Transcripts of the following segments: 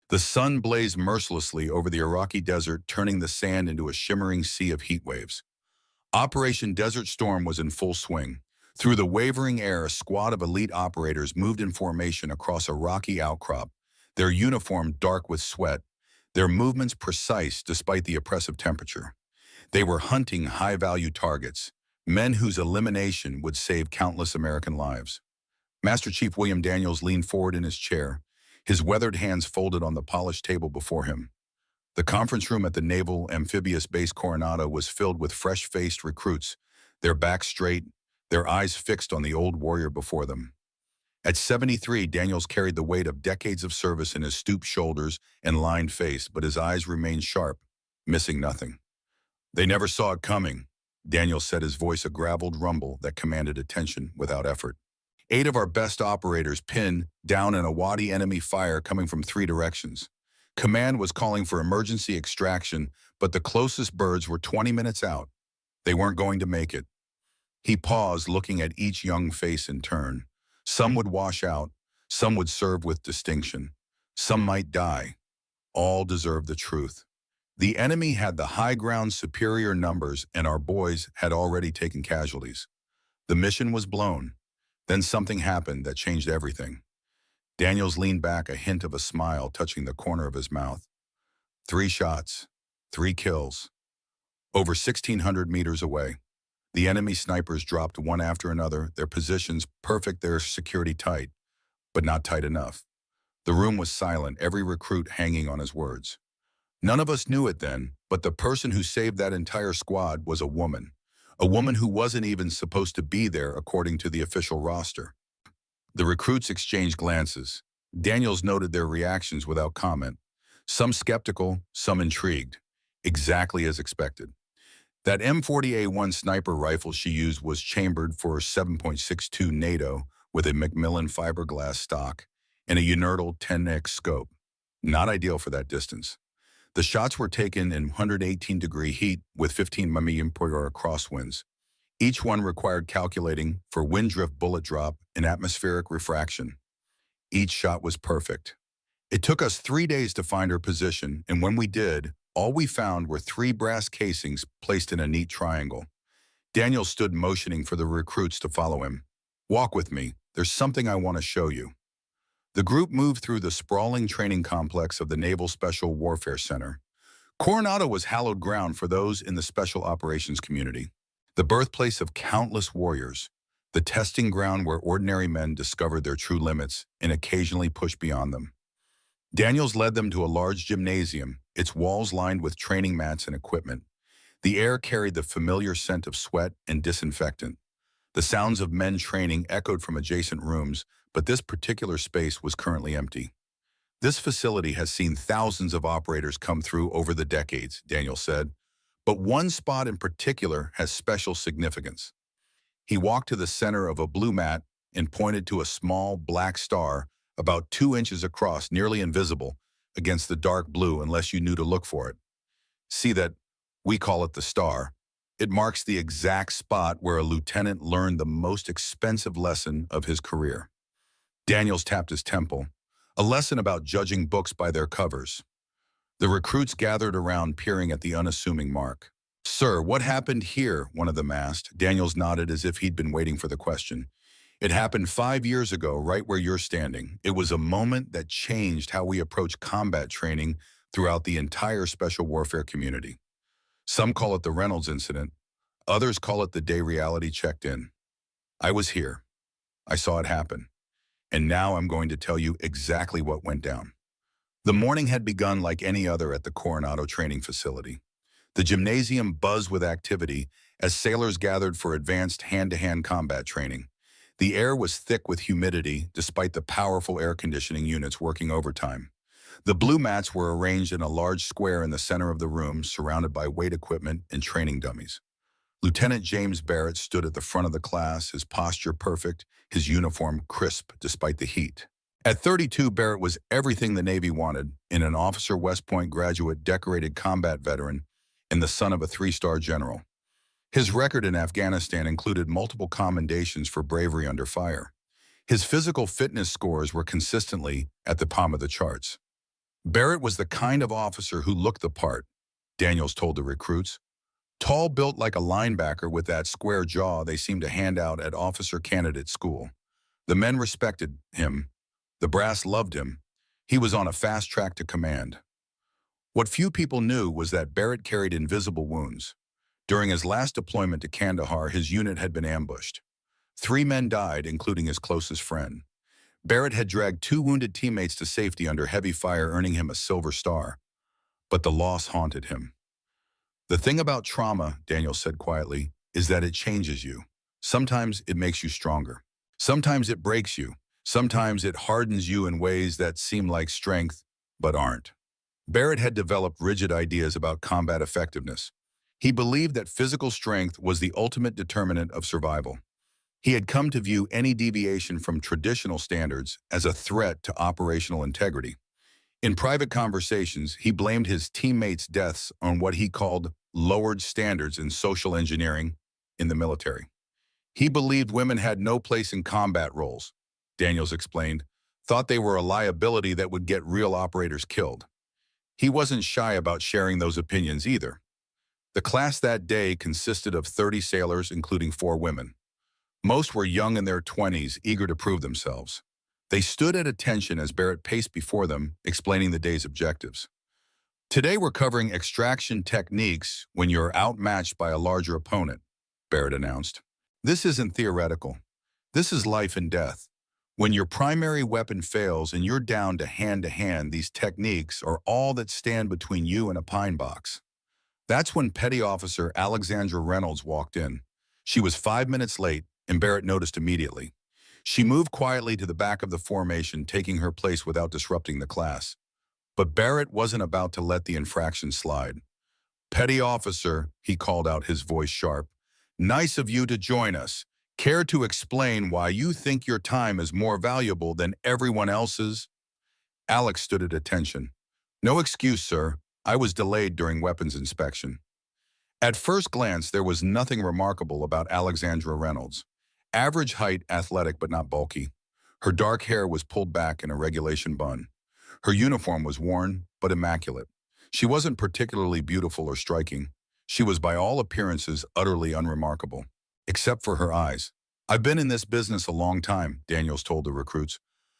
The sun blazed mercilessly over the Iraqi desert, turning the sand into a shimmering sea of heat waves. Operation Desert Storm was in full swing. Through the wavering air, a squad of elite operators moved in formation across a rocky outcrop, their uniform dark with sweat, their movements precise despite the oppressive temperature. They were hunting high-value targets, men whose elimination would save countless American lives. Master Chief William Daniels leaned forward in his chair, his weathered hands folded on the polished table before him. The conference room at the Naval Amphibious Base Coronado was filled with fresh-faced recruits, their backs straight, their eyes fixed on the old warrior before them. At 73, Daniels carried the weight of decades of service in his stooped shoulders and lined face, but his eyes remained sharp, missing nothing. They never saw it coming, Daniels said, his voice a graveled rumble that commanded attention without effort. 8 of our best operators pinned down in a wadi enemy fire coming from 3 directions. Command was calling for emergency extraction, but the closest birds were 20 minutes out. They weren't going to make it. He paused, looking at each young face in turn. Some would wash out, some would serve with distinction, some might die. All deserved the truth. The enemy had the high ground superior numbers, and our boys had already taken casualties. The mission was blown. Then something happened that changed everything. Daniels leaned back, a hint of a smile touching the corner of his mouth. 3 shots, 3 kills. Over 1,600 meters away. The enemy snipers dropped one after another, their positions perfect, their security tight, but not tight enough. The room was silent, every recruit hanging on his words. None of us knew it then, but the person who saved that entire squad was a woman who wasn't even supposed to be there according to the official roster. The recruits exchanged glances. Daniels noted their reactions without comment. Some skeptical, some intrigued. Exactly as expected. That M40A1 sniper rifle she used was chambered for 7.62 NATO with a Macmillan fiberglass stock and a Unertl 10x scope. Not ideal for that distance. The shots were taken in 118-degree heat with 15 mph crosswinds. Each one required calculating for wind drift, bullet drop, and atmospheric refraction. Each shot was perfect. It took us 3 days to find her position, and when we did, all we found were 3 brass casings placed in a neat triangle. Daniel stood motioning for the recruits to follow him. "Walk with me. There's something I want to show you." The group moved through the sprawling training complex of the Naval Special Warfare Center. Coronado was hallowed ground for those in the special operations community, the birthplace of countless warriors, the testing ground where ordinary men discovered their true limits and occasionally pushed beyond them. Daniels led them to a large gymnasium, its walls lined with training mats and equipment. The air carried the familiar scent of sweat and disinfectant. The sounds of men training echoed from adjacent rooms, but this particular space was currently empty. "This facility has seen thousands of operators come through over the decades," Daniel said, "but one spot in particular has special significance." He walked to the center of a blue mat and pointed to a small black star about 2 inches across, nearly invisible against the dark blue unless you knew to look for it. "See that? We call it the star. It marks the exact spot where a lieutenant learned the most expensive lesson of his career." Daniels tapped his temple. A lesson about judging books by their covers. The recruits gathered around, peering at the unassuming mark. "Sir, what happened here?" one of them asked. Daniels nodded as if he'd been waiting for the question. "It happened 5 years ago, right where you're standing. It was a moment that changed how we approach combat training throughout the entire special warfare community. Some call it the Reynolds incident. Others call it the day reality checked in. I was here. I saw it happen. And now I'm going to tell you exactly what went down." The morning had begun like any other at the Coronado training facility. The gymnasium buzzed with activity as sailors gathered for advanced hand-to-hand combat training. The air was thick with humidity despite the powerful air conditioning units working overtime. The blue mats were arranged in a large square in the center of the room, surrounded by weight equipment and training dummies. Lieutenant James Barrett stood at the front of the class, his posture perfect, his uniform crisp despite the heat. At 32, Barrett was everything the Navy wanted in an Officer West Point graduate, decorated combat veteran, and the son of a 3-star general. His record in Afghanistan included multiple commendations for bravery under fire. His physical fitness scores were consistently at the top of the charts. Barrett was the kind of officer who looked the part, Daniels told the recruits. Tall, built like a linebacker with that square jaw they seemed to hand out at officer candidate school. The men respected him. The brass loved him. He was on a fast track to command. What few people knew was that Barrett carried invisible wounds. During his last deployment to Kandahar, his unit had been ambushed. 3 men died, including his closest friend. Barrett had dragged 2 wounded teammates to safety under heavy fire, earning him a Silver Star. But the loss haunted him. The thing about trauma, Daniel said quietly, is that it changes you. Sometimes it makes you stronger. Sometimes it breaks you. Sometimes it hardens you in ways that seem like strength, but aren't. Barrett had developed rigid ideas about combat effectiveness. He believed that physical strength was the ultimate determinant of survival. He had come to view any deviation from traditional standards as a threat to operational integrity. In private conversations, he blamed his teammates' deaths on what he called lowered standards in social engineering in the military. He believed women had no place in combat roles, Daniels explained, thought they were a liability that would get real operators killed. He wasn't shy about sharing those opinions either. The class that day consisted of 30 sailors, including 4 women. Most were young in their 20s, eager to prove themselves. They stood at attention as Barrett paced before them, explaining the day's objectives. Today we're covering extraction techniques when you're outmatched by a larger opponent, Barrett announced. This isn't theoretical. This is life and death. When your primary weapon fails and you're down to hand, these techniques are all that stand between you and a pine box. That's when Petty Officer Alexandra Reynolds walked in. She was 5 minutes late, and Barrett noticed immediately. She moved quietly to the back of the formation, taking her place without disrupting the class. But Barrett wasn't about to let the infraction slide. "Petty Officer," he called out, his voice sharp, "nice of you to join us. Care to explain why you think your time is more valuable than everyone else's?" Alex stood at attention. "No excuse, sir. I was delayed during weapons inspection." At first glance, there was nothing remarkable about Alexandra Reynolds. Average height, athletic but not bulky. Her dark hair was pulled back in a regulation bun. Her uniform was worn, but immaculate. She wasn't particularly beautiful or striking. She was by all appearances utterly unremarkable, except for her eyes. "I've been in this business a long time," Daniels told the recruits.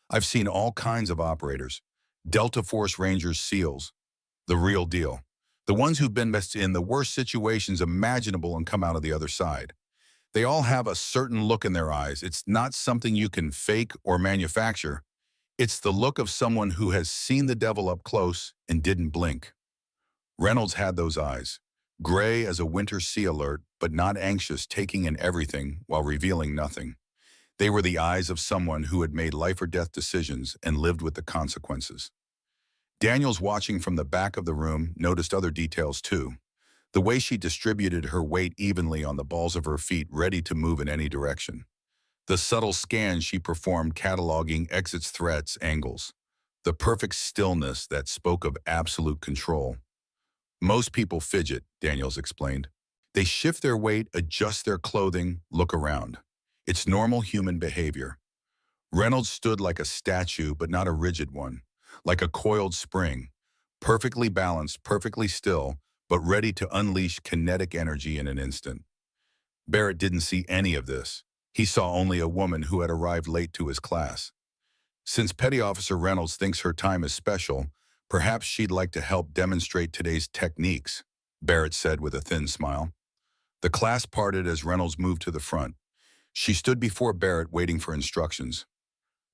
"I've seen all kinds of operators. Delta Force Rangers, SEALs. The real deal. The ones who've been best in the worst situations imaginable and come out of the other side. They all have a certain look in their eyes. It's not something you can fake or manufacture. It's the look of someone who has seen the devil up close and didn't blink." Reynolds had those eyes. Gray as a winter sea alert, but not anxious, taking in everything while revealing nothing. They were the eyes of someone who had made life or death decisions and lived with the consequences. Daniels, watching from the back of the room, noticed other details too. The way she distributed her weight evenly on the balls of her feet, ready to move in any direction. The subtle scans she performed, cataloging exits, threats, angles. The perfect stillness that spoke of absolute control. "Most people fidget," Daniels explained. "They shift their weight, adjust their clothing, look around. It's normal human behavior." Reynolds stood like a statue, but not a rigid one, like a coiled spring, perfectly balanced, perfectly still, but ready to unleash kinetic energy in an instant. Barrett didn't see any of this. He saw only a woman who had arrived late to his class. "Since Petty Officer Reynolds thinks her time is special, perhaps she'd like to help demonstrate today's techniques," Barrett said with a thin smile. The class parted as Reynolds moved to the front. She stood before Barrett, waiting for instructions.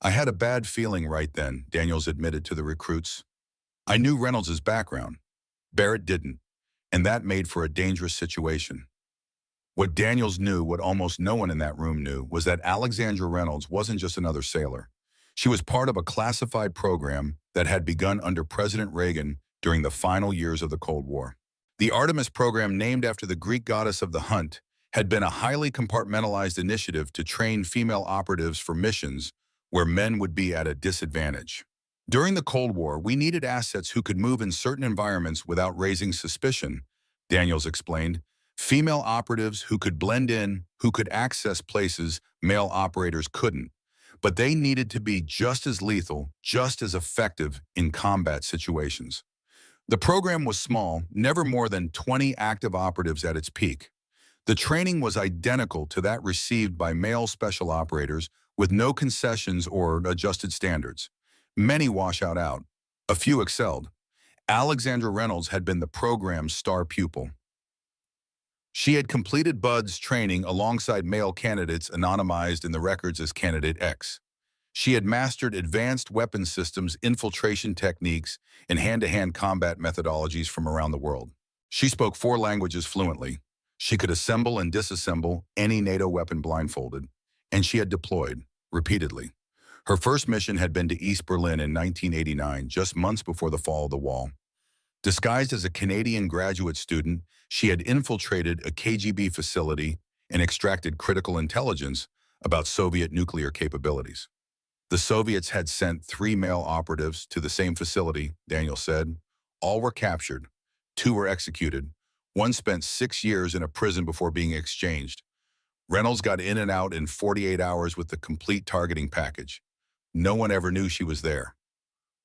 "I had a bad feeling right then," Daniels admitted to the recruits. "I knew Reynolds' background. Barrett didn't, and that made for a dangerous situation." What Daniels knew, what almost no one in that room knew, was that Alexandra Reynolds wasn't just another sailor. She was part of a classified program that had begun under President Reagan during the final years of the Cold War. The Artemis program, named after the Greek goddess of the hunt, had been a highly compartmentalized initiative to train female operatives for missions where men would be at a disadvantage. "During the Cold War, we needed assets who could move in certain environments without raising suspicion," Daniels explained. "Female operatives who could blend in, who could access places male operators couldn't. but they needed to be just as lethal, just as effective in combat situations. The program was small, never more than 20 active operatives at its peak. The training was identical to that received by male special operators with no concessions or adjusted standards. Many washout out. A few excelled. Alexandra Reynolds had been the program's star pupil. She had completed Bud's training alongside male candidates anonymized in the records as Candidate X. She had mastered advanced weapons systems, infiltration techniques, and hand-to-hand combat methodologies from around the world. She spoke 4 languages fluently. She could assemble and disassemble any NATO weapon blindfolded, and she had deployed, repeatedly. Her first mission had been to East Berlin in 1989, just months before the fall of the wall. Disguised as a Canadian graduate student, she had infiltrated a KGB facility and extracted critical intelligence about Soviet nuclear capabilities. The Soviets had sent 3 male operatives to the same facility, Daniel said. All were captured. 2 were executed. 1 spent 6 years in a prison before being exchanged. Reynolds got in and out in 48 hours with the complete targeting package. No one ever knew she was there.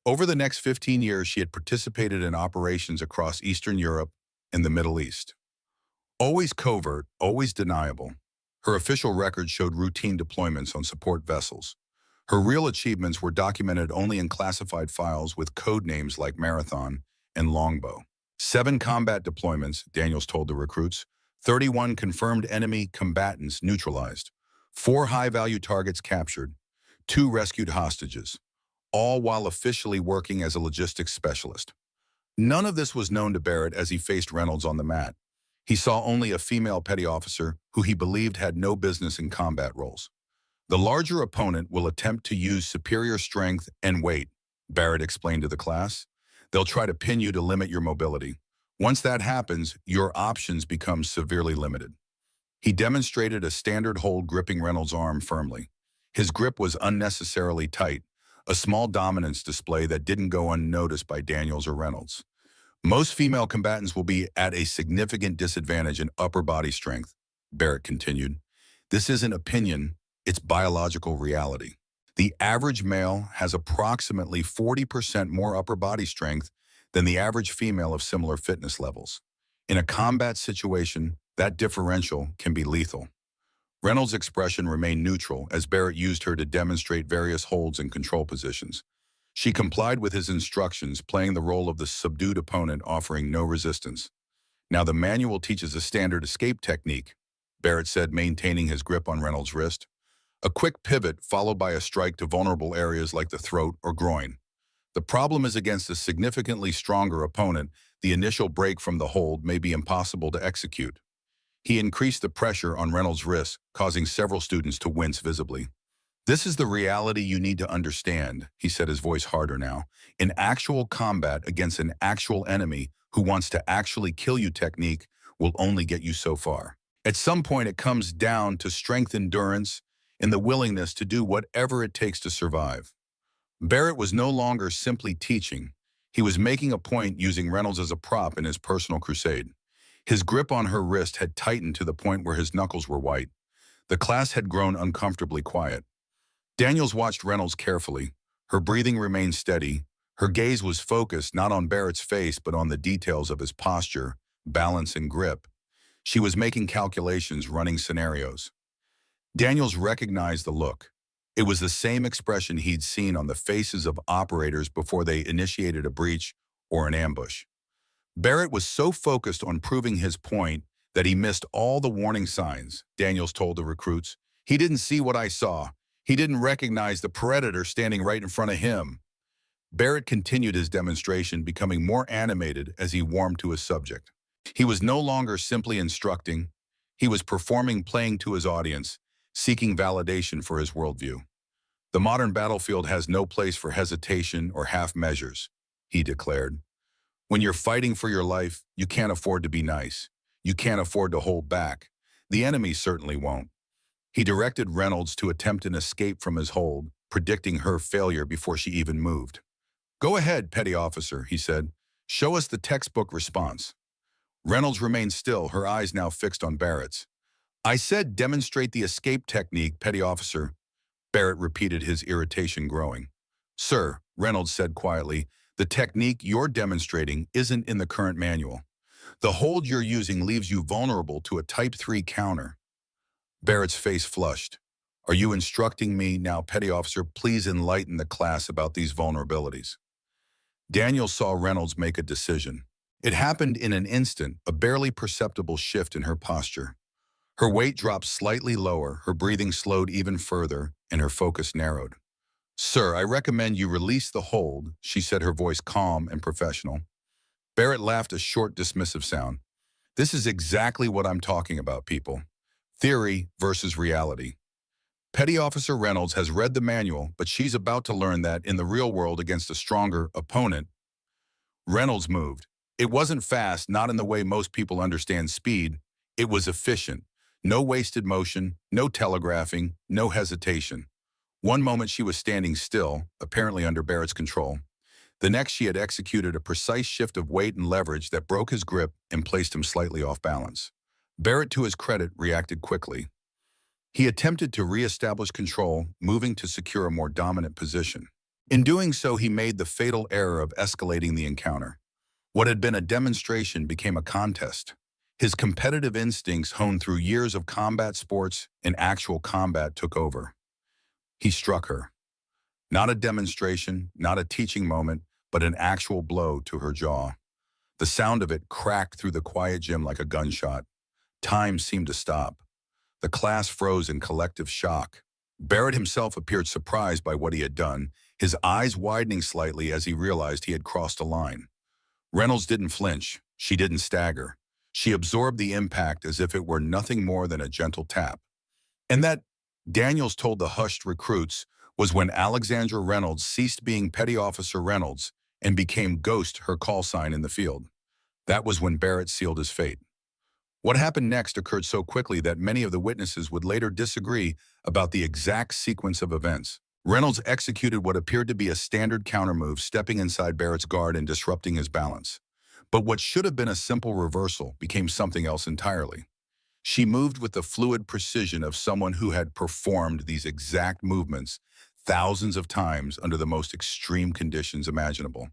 Over the next 15 years, she had participated in operations across Eastern Europe and the Middle East. Always covert, always deniable. Her official record showed routine deployments on support vessels. Her real achievements were documented only in classified files with code names like Marathon and Longbow. 7 combat deployments, Daniels told the recruits, 31 confirmed enemy combatants neutralized, 4 high-value targets captured, 2 rescued hostages, all while officially working as a logistics specialist. None of this was known to Barrett as he faced Reynolds on the mat. He saw only a female petty officer who he believed had no business in combat roles. The larger opponent will attempt to use superior strength and weight, Barrett explained to the class. They'll try to pin you to limit your mobility. Once that happens, your options become severely limited. He demonstrated a standard hold gripping Reynolds' arm firmly. His grip was unnecessarily tight, a small dominance display that didn't go unnoticed by Daniels or Reynolds. Most female combatants will be at a significant disadvantage in upper body strength, Barrett continued. This isn't opinion, it's biological reality. The average male has approximately 40% more upper body strength than the average female of similar fitness levels. In a combat situation, that differential can be lethal. Reynolds' expression remained neutral as Barrett used her to demonstrate various holds and control positions. She complied with his instructions, playing the role of the subdued opponent, offering no resistance. Now the manual teaches a standard escape technique, Barrett said, maintaining his grip on Reynolds' wrist. A quick pivot followed by a strike to vulnerable areas like the throat or groin. The problem is against a significantly stronger opponent, the initial break from the hold may be impossible to execute. He increased the pressure on Reynolds' wrist, causing several students to wince visibly. This is the reality you need to understand, he said, his voice harder now. In actual combat against an actual enemy who wants to actually kill you, technique will only get you so far. At some point, it comes down to strength, endurance, and the willingness to do whatever it takes to survive. Barrett was no longer simply teaching. He was making a point, using Reynolds as a prop in his personal crusade. His grip on her wrist had tightened to the point where his knuckles were white. The class had grown uncomfortably quiet. Daniels watched Reynolds carefully. Her breathing remained steady. Her gaze was focused not on Barrett's face but on the details of his posture, balance, and grip. She was making calculations, running scenarios. Daniels recognized the look. It was the same expression he'd seen on the faces of operators before they initiated a breach or an ambush. Barrett was so focused on proving his point that he missed all the warning signs, Daniels told the recruits. He didn't see what I saw. He didn't recognize the predator standing right in front of him. Barrett continued his demonstration, becoming more animated as he warmed to his subject. He was no longer simply instructing. He was performing, playing to his audience, seeking validation for his worldview. The modern battlefield has no place for hesitation or half measures, he declared. When you're fighting for your life, you can't afford to be nice. You can't afford to hold back. The enemy certainly won't. He directed Reynolds to attempt an escape from his hold, predicting her failure before she even moved. Go ahead, petty officer, he said. Show us the textbook response. Reynolds remained still, her eyes now fixed on Barrett's. I said demonstrate the escape technique, petty officer. Barrett repeated, his irritation growing. Sir, Reynolds said quietly, the technique you're demonstrating isn't in the current manual. The hold you're using leaves you vulnerable to a Type 3 counter. Barrett's face flushed. Are you instructing me now, Petty Officer? Please enlighten the class about these vulnerabilities. Daniel saw Reynolds make a decision. It happened in an instant, a barely perceptible shift in her posture. Her weight dropped slightly lower, her breathing slowed even further, and her focus narrowed. Sir, I recommend you release the hold, she said, her voice calm and professional. Barrett laughed, a short, dismissive sound. This is exactly what I'm talking about, people. Theory versus reality. Petty Officer Reynolds has read the manual, but she's about to learn that in the real world against a stronger opponent. Reynolds moved. It wasn't fast, not in the way most people understand speed. It was efficient. No wasted motion, no telegraphing, no hesitation. One moment she was standing still, apparently under Barrett's control. The next she had executed a precise shift of weight and leverage that broke his grip and placed him slightly off balance. Barrett, to his credit, reacted quickly. He attempted to re-establish control, moving to secure a more dominant position. In doing so, he made the fatal error of escalating the encounter. What had been a demonstration became a contest. His competitive instincts, honed through years of combat sports and actual combat, took over. He struck her. Not a demonstration, not a teaching moment, but an actual blow to her jaw. The sound of it cracked through the quiet gym like a gunshot. Time seemed to stop. The class froze in collective shock. Barrett himself appeared surprised by what he had done, his eyes widening slightly as he realized he had crossed a line. Reynolds didn't flinch. She didn't stagger. She absorbed the impact as if it were nothing more than a gentle tap. And that, Daniels told the hushed recruits, was when Alexandra Reynolds ceased being Petty Officer Reynolds and became Ghost, her call sign in the field. That was when Barrett sealed his fate. What happened next occurred so quickly that many of the witnesses would later disagree about the exact sequence of events. Reynolds executed what appeared to be a standard countermove, stepping inside Barrett's guard and disrupting his balance. But what should have been a simple reversal became something else entirely. She moved with the fluid precision of someone who had performed these exact movements thousands of times under the most extreme conditions imaginable.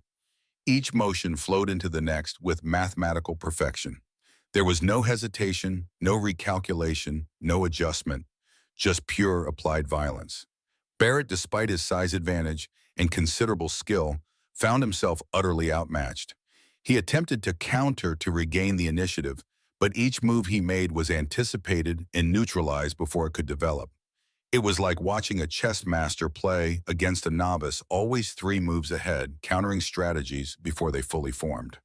Each motion flowed into the next with mathematical perfection. There was no hesitation, no recalculation, no adjustment, just pure applied violence. Barrett, despite his size advantage and considerable skill, found himself utterly outmatched. He attempted to counter to regain the initiative, but each move he made was anticipated and neutralized before it could develop. It was like watching a chess master play against a novice, always 3 moves ahead, countering strategies before they fully formed.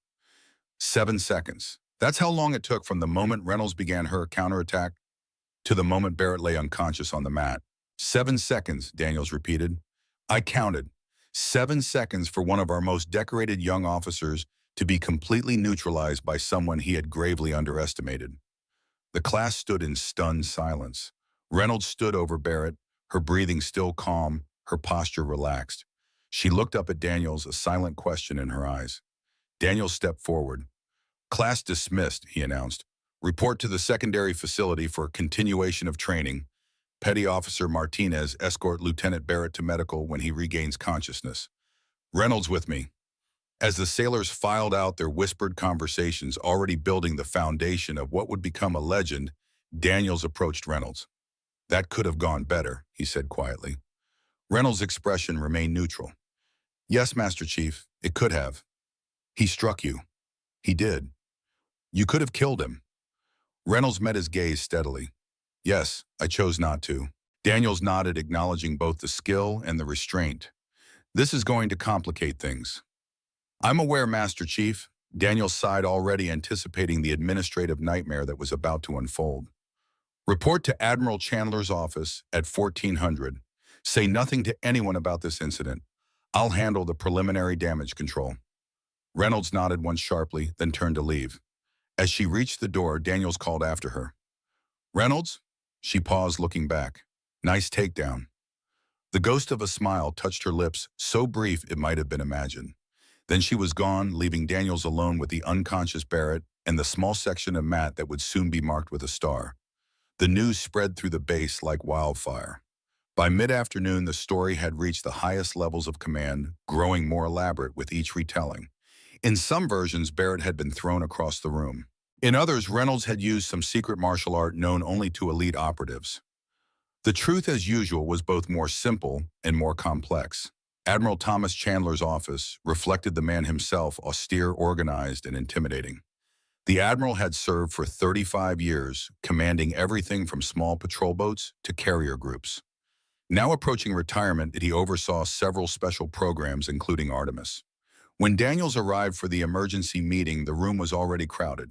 7 seconds. That's how long it took from the moment Reynolds began her counterattack to the moment Barrett lay unconscious on the mat. 7 seconds, Daniels repeated. I counted. 7 seconds for one of our most decorated young officers to be completely neutralized by someone he had gravely underestimated. The class stood in stunned silence. Reynolds stood over Barrett, her breathing still calm, her posture relaxed. She looked up at Daniels, a silent question in her eyes. Daniels stepped forward. Class dismissed, he announced. Report to the secondary facility for continuation of training. Petty Officer Martinez escort Lieutenant Barrett to medical when he regains consciousness. Reynolds with me. As the sailors filed out, their whispered conversations already building the foundation of what would become a legend, Daniels approached Reynolds. That could have gone better, he said quietly. Reynolds' expression remained neutral. Yes, Master Chief, it could have. He struck you. He did. You could have killed him. Reynolds met his gaze steadily. Yes, I chose not to. Daniels nodded, acknowledging both the skill and the restraint. This is going to complicate things. I'm aware, Master Chief. Daniels sighed, already anticipating the administrative nightmare that was about to unfold. Report to Admiral Chandler's office at 1400. Say nothing to anyone about this incident. I'll handle the preliminary damage control. Reynolds nodded once sharply, then turned to leave. As she reached the door, Daniels called after her. Reynolds? She paused, looking back. Nice takedown. The ghost of a smile touched her lips, so brief it might have been imagined. Then she was gone, leaving Daniels alone with the unconscious Barrett and the small section of mat that would soon be marked with a star. The news spread through the base like wildfire. By mid-afternoon, the story had reached the highest levels of command, growing more elaborate with each retelling. In some versions, Barrett had been thrown across the room. In others, Reynolds had used some secret martial art known only to elite operatives. The truth, as usual, was both more simple and more complex. Admiral Thomas Chandler's office reflected the man himself, austere, organized, and intimidating. The admiral had served for 35 years, commanding everything from small patrol boats to carrier groups. Now approaching retirement, he oversaw several special programs, including Artemis. When Daniels arrived for the emergency meeting, the room was already crowded.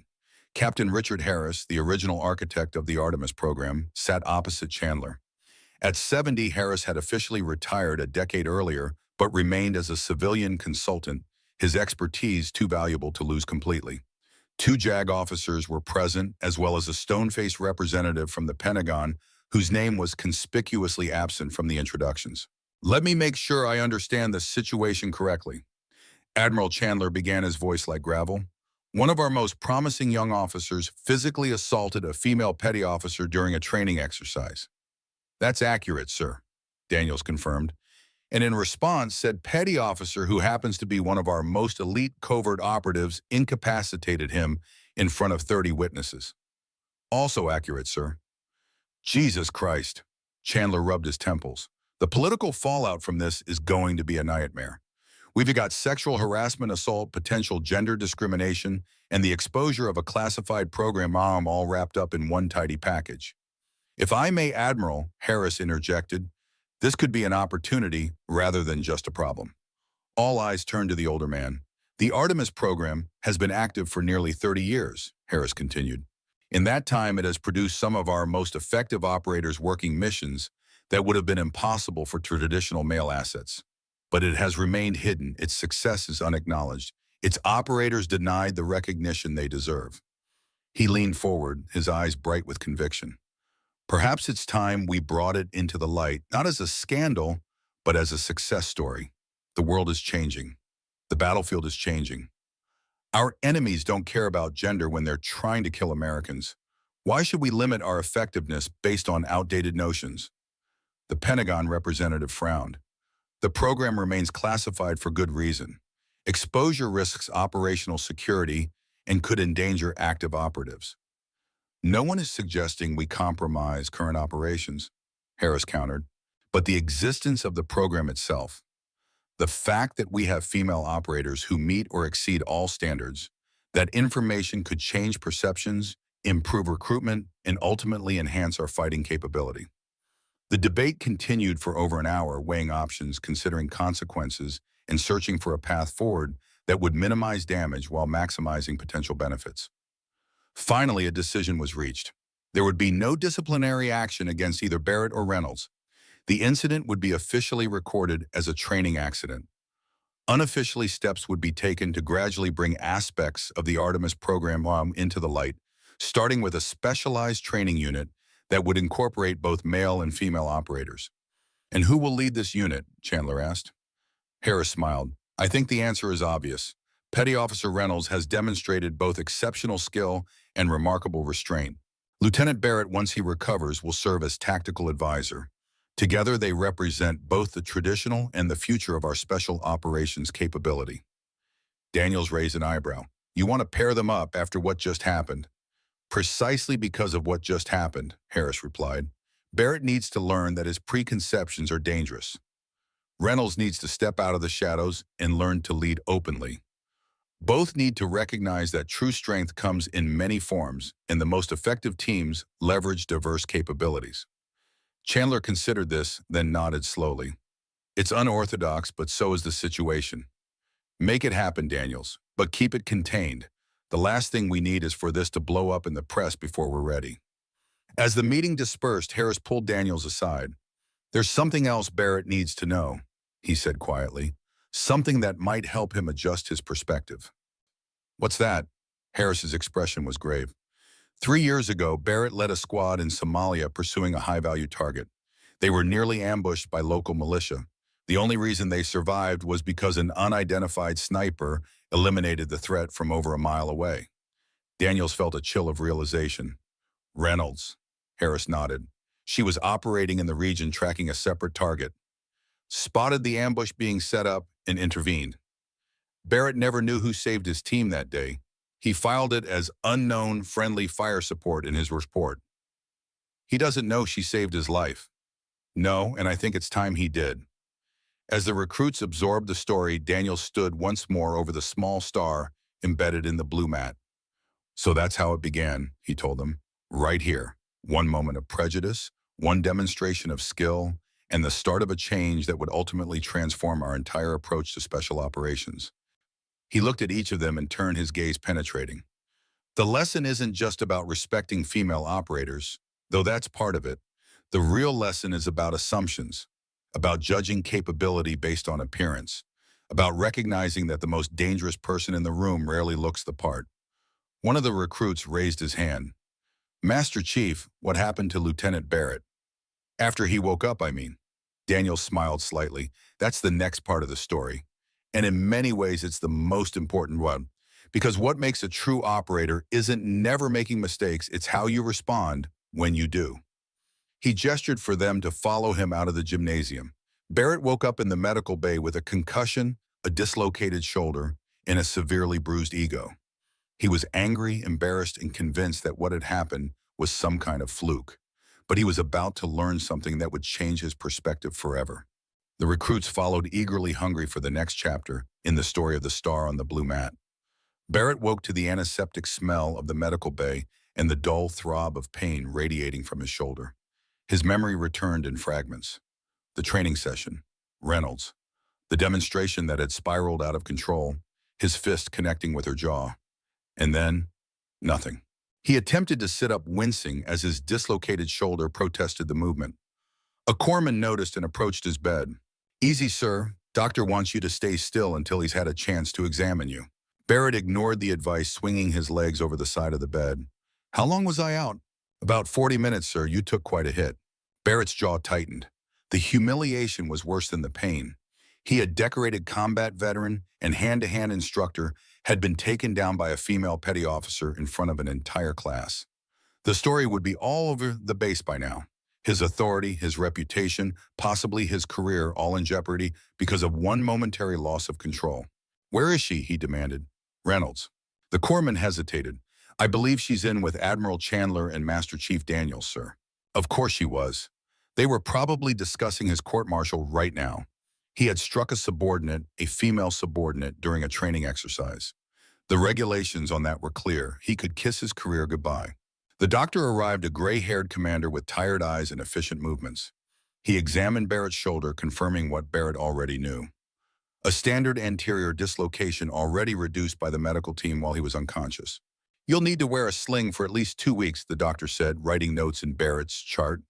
Captain Richard Harris, the original architect of the Artemis program, sat opposite Chandler. At 70, Harris had officially retired a decade earlier, but remained as a civilian consultant, his expertise too valuable to lose completely. Two JAG officers were present, as well as a stone-faced representative from the Pentagon, whose name was conspicuously absent from the introductions. "Let me make sure I understand the situation correctly." Admiral Chandler began, his voice like gravel. "One of our most promising young officers physically assaulted a female petty officer during a training exercise." "That's accurate, sir," Daniels confirmed, and in response said petty officer who happens to be one of our most elite covert operatives incapacitated him in front of 30 witnesses. "Also accurate, sir." Jesus Christ. Chandler rubbed his temples. The political fallout from this is going to be a nightmare. We've got sexual harassment, assault, potential gender discrimination, and the exposure of a classified program all wrapped up in one tidy package. "If I may, Admiral," Harris interjected, "this could be an opportunity rather than just a problem." All eyes turned to the older man. "The Artemis program has been active for nearly 30 years, Harris continued. In that time, it has produced some of our most effective operators working missions that would have been impossible for traditional male assets. But it has remained hidden. Its success is unacknowledged. Its operators denied the recognition they deserve." He leaned forward, his eyes bright with conviction. "Perhaps it's time we brought it into the light, not as a scandal, but as a success story. The world is changing. The battlefield is changing. Our enemies don't care about gender when they're trying to kill Americans. Why should we limit our effectiveness based on outdated notions?" The Pentagon representative frowned. "The program remains classified for good reason. Exposure risks operational security and could endanger active operatives." "No one is suggesting we compromise current operations," Harris countered, "but the existence of the program itself, the fact that we have female operators who meet or exceed all standards, that information could change perceptions, improve recruitment, and ultimately enhance our fighting capability." The debate continued for over an hour, weighing options, considering consequences, and searching for a path forward that would minimize damage while maximizing potential benefits. Finally, a decision was reached. There would be no disciplinary action against either Barrett or Reynolds. The incident would be officially recorded as a training accident. Unofficially, steps would be taken to gradually bring aspects of the Artemis program into the light, starting with a specialized training unit that would incorporate both male and female operators. "And who will lead this unit?" Chandler asked. Harris smiled. "I think the answer is obvious. Petty Officer Reynolds has demonstrated both exceptional skill and remarkable restraint. Lieutenant Barrett, once he recovers, will serve as tactical advisor. Together, they represent both the traditional and the future of our special operations capability." Daniels raised an eyebrow. "You want to pair them up after what just happened?" "Precisely because of what just happened," Harris replied. "Barrett needs to learn that his preconceptions are dangerous. Reynolds needs to step out of the shadows and learn to lead openly. Both need to recognize that true strength comes in many forms, and the most effective teams leverage diverse capabilities." Chandler considered this, then nodded slowly. "It's unorthodox, but so is the situation. Make it happen, Daniels, but keep it contained. The last thing we need is for this to blow up in the press before we're ready." As the meeting dispersed, Harris pulled Daniels aside. "There's something else Barrett needs to know," he said quietly. "Something that might help him adjust his perspective." "What's that?" Harris's expression was grave. 3 years ago, Barrett led a squad in Somalia pursuing a high-value target. They were nearly ambushed by local militia. The only reason they survived was because an unidentified sniper eliminated the threat from over a mile away. Daniels felt a chill of realization. "Reynolds." Harris nodded. She was operating in the region tracking a separate target, spotted the ambush being set up, and intervened. Barrett never knew who saved his team that day. He filed it as unknown friendly fire support in his report. He doesn't know she saved his life. No, and I think it's time he did. As the recruits absorbed the story, Daniel stood once more over the small star embedded in the blue mat. So that's how it began, he told them. Right here. One moment of prejudice, one demonstration of skill, and the start of a change that would ultimately transform our entire approach to special operations. He looked at each of them and turned his gaze penetrating. The lesson isn't just about respecting female operators, though that's part of it. The real lesson is about assumptions, about judging capability based on appearance, about recognizing that the most dangerous person in the room rarely looks the part. One of the recruits raised his hand. Master Chief, what happened to Lieutenant Barrett? After he woke up, I mean. Daniel smiled slightly. That's the next part of the story. And in many ways, it's the most important one. Because what makes a true operator isn't never making mistakes, it's how you respond when you do. He gestured for them to follow him out of the gymnasium. Barrett woke up in the medical bay with a concussion, a dislocated shoulder, and a severely bruised ego. He was angry, embarrassed, and convinced that what had happened was some kind of fluke. But he was about to learn something that would change his perspective forever. The recruits followed, eagerly hungry for the next chapter in the story of the star on the blue mat. Barrett woke to the antiseptic smell of the medical bay and the dull throb of pain radiating from his shoulder. His memory returned in fragments. The training session, Reynolds, the demonstration that had spiraled out of control, his fist connecting with her jaw. And then, nothing. He attempted to sit up, wincing as his dislocated shoulder protested the movement. A corpsman noticed and approached his bed. Easy, sir. Doctor wants you to stay still until he's had a chance to examine you. Barrett ignored the advice, swinging his legs over the side of the bed. How long was I out? About 40 minutes, sir. You took quite a hit. Barrett's jaw tightened. The humiliation was worse than the pain. He, a decorated combat veteran and hand-to-hand instructor, had been taken down by a female petty officer in front of an entire class. The story would be all over the base by now. His authority, his reputation, possibly his career, all in jeopardy because of one momentary loss of control. Where is she? He demanded. Reynolds. The corpsman hesitated. I believe she's in with Admiral Chandler and Master Chief Daniels, sir. Of course she was. They were probably discussing his court-martial right now. He had struck a subordinate, a female subordinate, during a training exercise. The regulations on that were clear. He could kiss his career goodbye. The doctor arrived, a gray-haired commander with tired eyes and efficient movements. He examined Barrett's shoulder, confirming what Barrett already knew. A standard anterior dislocation already reduced by the medical team while he was unconscious. You'll need to wear a sling for at least 2 weeks, the doctor said, writing notes in Barrett's chart.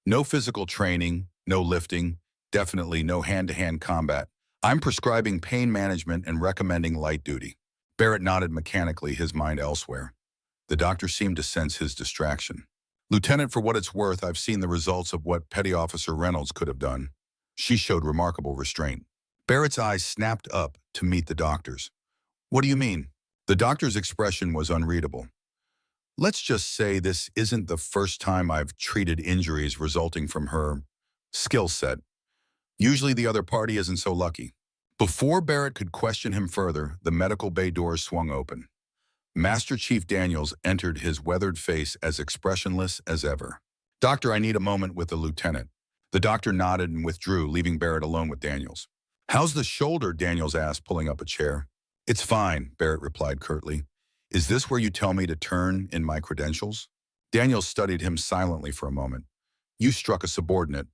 No physical training, no lifting, definitely no hand-to-hand combat. I'm prescribing pain management and recommending light duty. Barrett nodded mechanically, his mind elsewhere. The doctor seemed to sense his distraction. Lieutenant, for what it's worth, I've seen the results of what Petty Officer Reynolds could have done. She showed remarkable restraint. Barrett's eyes snapped up to meet the doctor's. What do you mean? The doctor's expression was unreadable. Let's just say this isn't the first time I've treated injuries resulting from her skill set. Usually the other party isn't so lucky. Before Barrett could question him further, the medical bay doors swung open. Master Chief Daniels entered, his weathered face as expressionless as ever. Doctor, I need a moment with the lieutenant. The doctor nodded and withdrew, leaving Barrett alone with Daniels. How's the shoulder? Daniels asked, pulling up a chair. It's fine, Barrett replied curtly. Is this where you tell me to turn in my credentials? Daniels studied him silently for a moment. You struck a subordinate.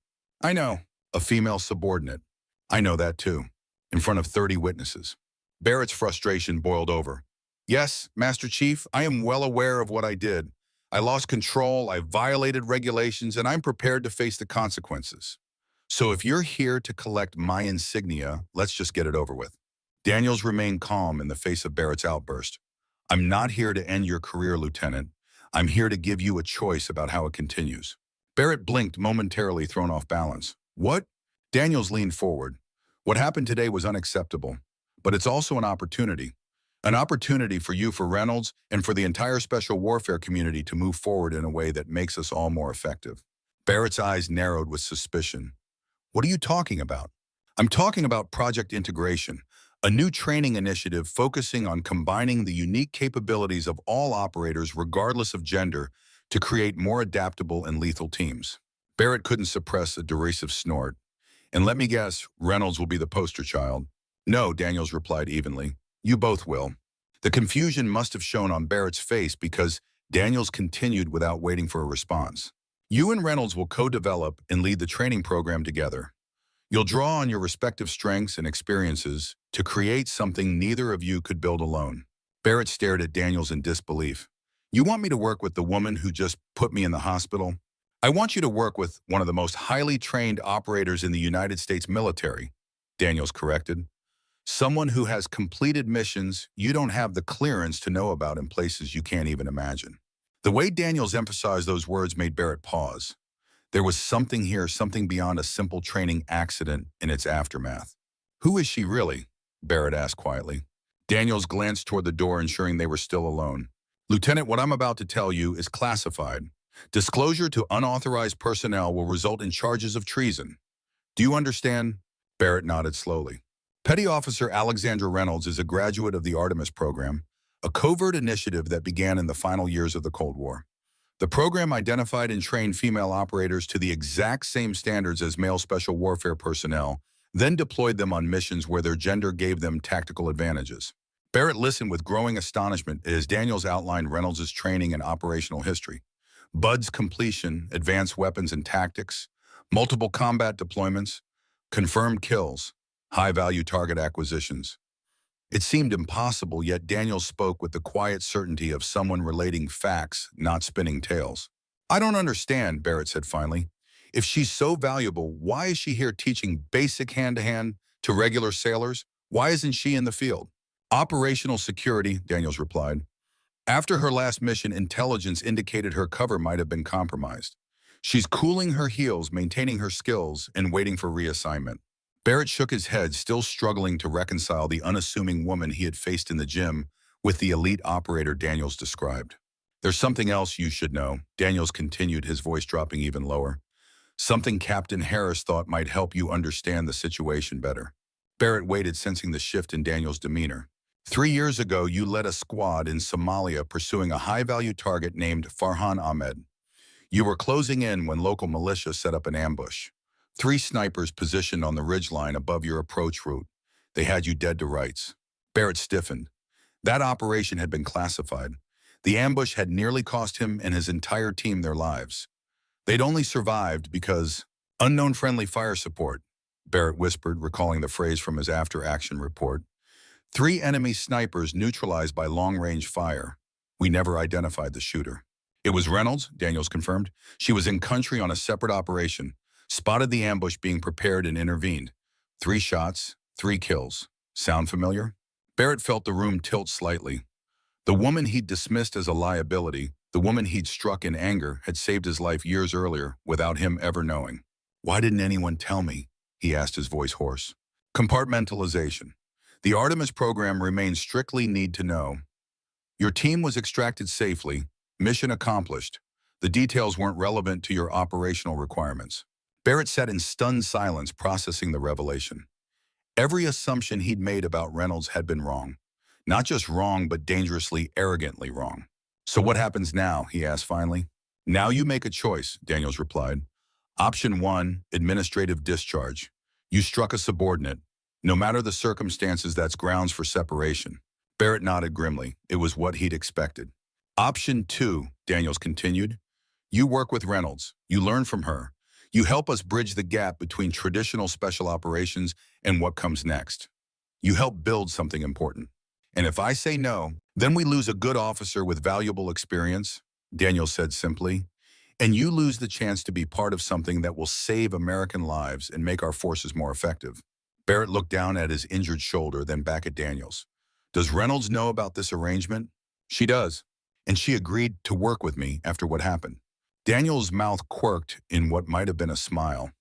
I know, a female subordinate. I know that too, in front of 30 witnesses. Barrett's frustration boiled over. Yes, Master Chief, I am well aware of what I did. I lost control, I violated regulations, and I'm prepared to face the consequences. So if you're here to collect my insignia, let's just get it over with. Daniels remained calm in the face of Barrett's outburst. I'm not here to end your career, Lieutenant. I'm here to give you a choice about how it continues. Barrett blinked, momentarily thrown off balance. What? Daniels leaned forward. What happened today was unacceptable, but it's also an opportunity. An opportunity for you, for Reynolds, and for the entire special warfare community to move forward in a way that makes us all more effective. Barrett's eyes narrowed with suspicion. What are you talking about? I'm talking about Project Integration, a new training initiative focusing on combining the unique capabilities of all operators regardless of gender to create more adaptable and lethal teams. Barrett couldn't suppress a derisive snort. And let me guess, Reynolds will be the poster child. No, Daniels replied evenly. You both will. The confusion must have shown on Barrett's face because Daniels continued without waiting for a response. You and Reynolds will co-develop and lead the training program together. You'll draw on your respective strengths and experiences to create something neither of you could build alone. Barrett stared at Daniels in disbelief. You want me to work with the woman who just put me in the hospital? I want you to work with one of the most highly trained operators in the United States military, Daniels corrected. Someone who has completed missions you don't have the clearance to know about in places you can't even imagine. The way Daniels emphasized those words made Barrett pause. There was something here, something beyond a simple training accident in its aftermath. Who is she really? Barrett asked quietly. Daniels glanced toward the door, ensuring they were still alone. Lieutenant, what I'm about to tell you is classified. Disclosure to unauthorized personnel will result in charges of treason. Do you understand? Barrett nodded slowly. Petty Officer Alexandra Reynolds is a graduate of the Artemis program, a covert initiative that began in the final years of the Cold War. The program identified and trained female operators to the exact same standards as male special warfare personnel, then deployed them on missions where their gender gave them tactical advantages. Barrett listened with growing astonishment as Daniels outlined Reynolds' training and operational history. BUDS completion, advanced weapons and tactics, multiple combat deployments, confirmed kills, high-value target acquisitions. It seemed impossible, yet Daniels spoke with the quiet certainty of someone relating facts, not spinning tales. I don't understand, Barrett said finally. If she's so valuable, why is she here teaching basic hand-to-hand to regular sailors? Why isn't she in the field? Operational security, Daniels replied. After her last mission, intelligence indicated her cover might have been compromised. She's cooling her heels, maintaining her skills, and waiting for reassignment. Barrett shook his head, still struggling to reconcile the unassuming woman he had faced in the gym with the elite operator Daniels described. There's something else you should know, Daniels continued, his voice dropping even lower. Something Captain Harris thought might help you understand the situation better. Barrett waited, sensing the shift in Daniels' demeanor. 3 years ago, you led a squad in Somalia pursuing a high-value target named Farhan Ahmed. You were closing in when local militia set up an ambush. 3 snipers positioned on the ridgeline above your approach route. They had you dead to rights. Barrett stiffened. That operation had been classified. The ambush had nearly cost him and his entire team their lives. They'd only survived because unknown friendly fire support, Barrett whispered, recalling the phrase from his after-action report. 3 enemy snipers neutralized by long-range fire. We never identified the shooter. It was Reynolds, Daniels confirmed. She was in country on a separate operation, spotted the ambush being prepared and intervened. 3 shots, 3 kills. Sound familiar? Barrett felt the room tilt slightly. The woman he'd dismissed as a liability, the woman he'd struck in anger, had saved his life years earlier without him ever knowing. Why didn't anyone tell me? He asked, his voice hoarse. Compartmentalization. The Artemis program remains strictly need to know. Your team was extracted safely, mission accomplished. The details weren't relevant to your operational requirements. Barrett sat in stunned silence, processing the revelation. Every assumption he'd made about Reynolds had been wrong. Not just wrong, but dangerously, arrogantly wrong. So what happens now? He asked finally. Now you make a choice, Daniels replied. Option 1, administrative discharge. You struck a subordinate. No matter the circumstances, that's grounds for separation. Barrett nodded grimly. It was what he'd expected. Option 2, Daniels continued. You work with Reynolds. You learn from her. You help us bridge the gap between traditional special operations and what comes next. You help build something important. And if I say no, then we lose a good officer with valuable experience, Daniels said simply, and you lose the chance to be part of something that will save American lives and make our forces more effective. Barrett looked down at his injured shoulder, then back at Daniels. Does Reynolds know about this arrangement? She does, and she agreed to work with me after what happened. Daniels' mouth quirked in what might have been a smile.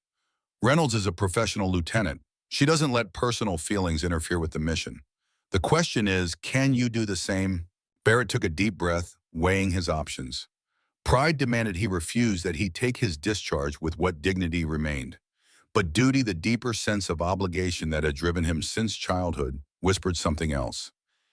Reynolds is a professional lieutenant. She doesn't let personal feelings interfere with the mission. The question is, can you do the same? Barrett took a deep breath, weighing his options. Pride demanded he refuse that he take his discharge with what dignity remained. But duty, the deeper sense of obligation that had driven him since childhood, whispered something else.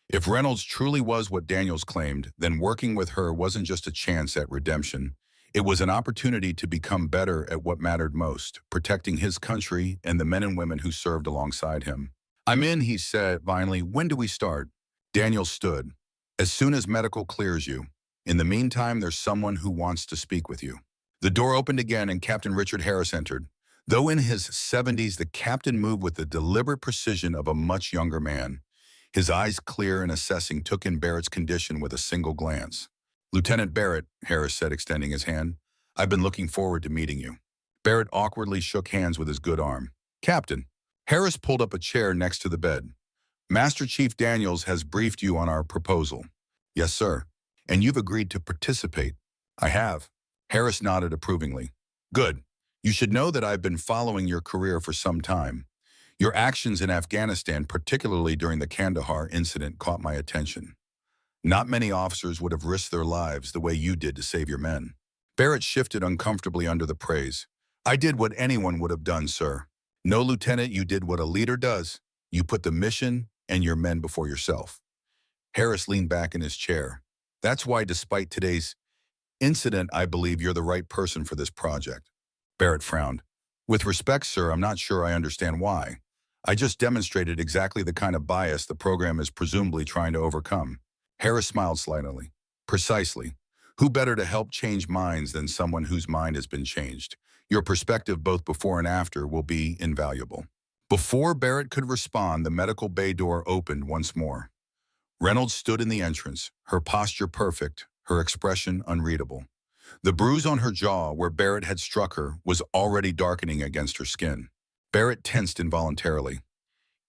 If Reynolds truly was what Daniels claimed, then working with her wasn't just a chance at redemption. It was an opportunity to become better at what mattered most, protecting his country and the men and women who served alongside him. "I'm in," he said finally. "When do we start?" Daniels stood. "As soon as medical clears you. In the meantime, there's someone who wants to speak with you." The door opened again and Captain Richard Harris entered. Though in his 70s, the captain moved with the deliberate precision of a much younger man. His eyes, clear and assessing, took in Barrett's condition with a single glance. "Lieutenant Barrett," Harris said, extending his hand, "I've been looking forward to meeting you." Barrett awkwardly shook hands with his good arm. "Captain." Harris pulled up a chair next to the bed. "Master Chief Daniels has briefed you on our proposal." "Yes, sir." "And you've agreed to participate." "I have." Harris nodded approvingly. "Good. You should know that I've been following your career for some time. Your actions in Afghanistan, particularly during the Kandahar incident, caught my attention. Not many officers would have risked their lives the way you did to save your men." Barrett shifted uncomfortably under the praise. "I did what anyone would have done, sir." "No, Lieutenant, you did what a leader does. You put the mission and your men before yourself." Harris leaned back in his chair. "That's why, despite today's incident, I believe you're the right person for this project." Barrett frowned. "With respect, sir, I'm not sure I understand why. I just demonstrated exactly the kind of bias the program is presumably trying to overcome." Harris smiled slightly. "Precisely. Who better to help change minds than someone whose mind has been changed? Your perspective both before and after will be invaluable." Before Barrett could respond, the medical bay door opened once more. Reynolds stood in the entrance, her posture perfect, her expression unreadable. The bruise on her jaw where Barrett had struck her was already darkening against her skin. Barrett tensed involuntarily.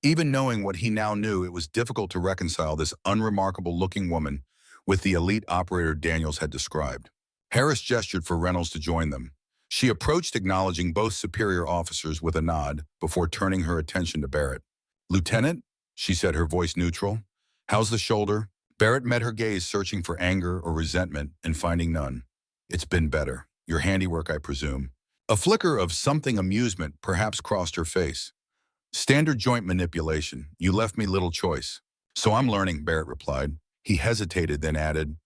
Even knowing what he now knew, it was difficult to reconcile this unremarkable-looking woman with the elite operator Daniels had described. Harris gestured for Reynolds to join them. She approached, acknowledging both superior officers with a nod before turning her attention to Barrett. "Lieutenant," she said, her voice neutral. "How's the shoulder?" Barrett met her gaze, searching for anger or resentment and finding none. "It's been better. Your handiwork, I presume." A flicker of something amusement perhaps crossed her face. "Standard joint manipulation. You left me little choice." "So I'm learning," Barrett replied. He hesitated, then added,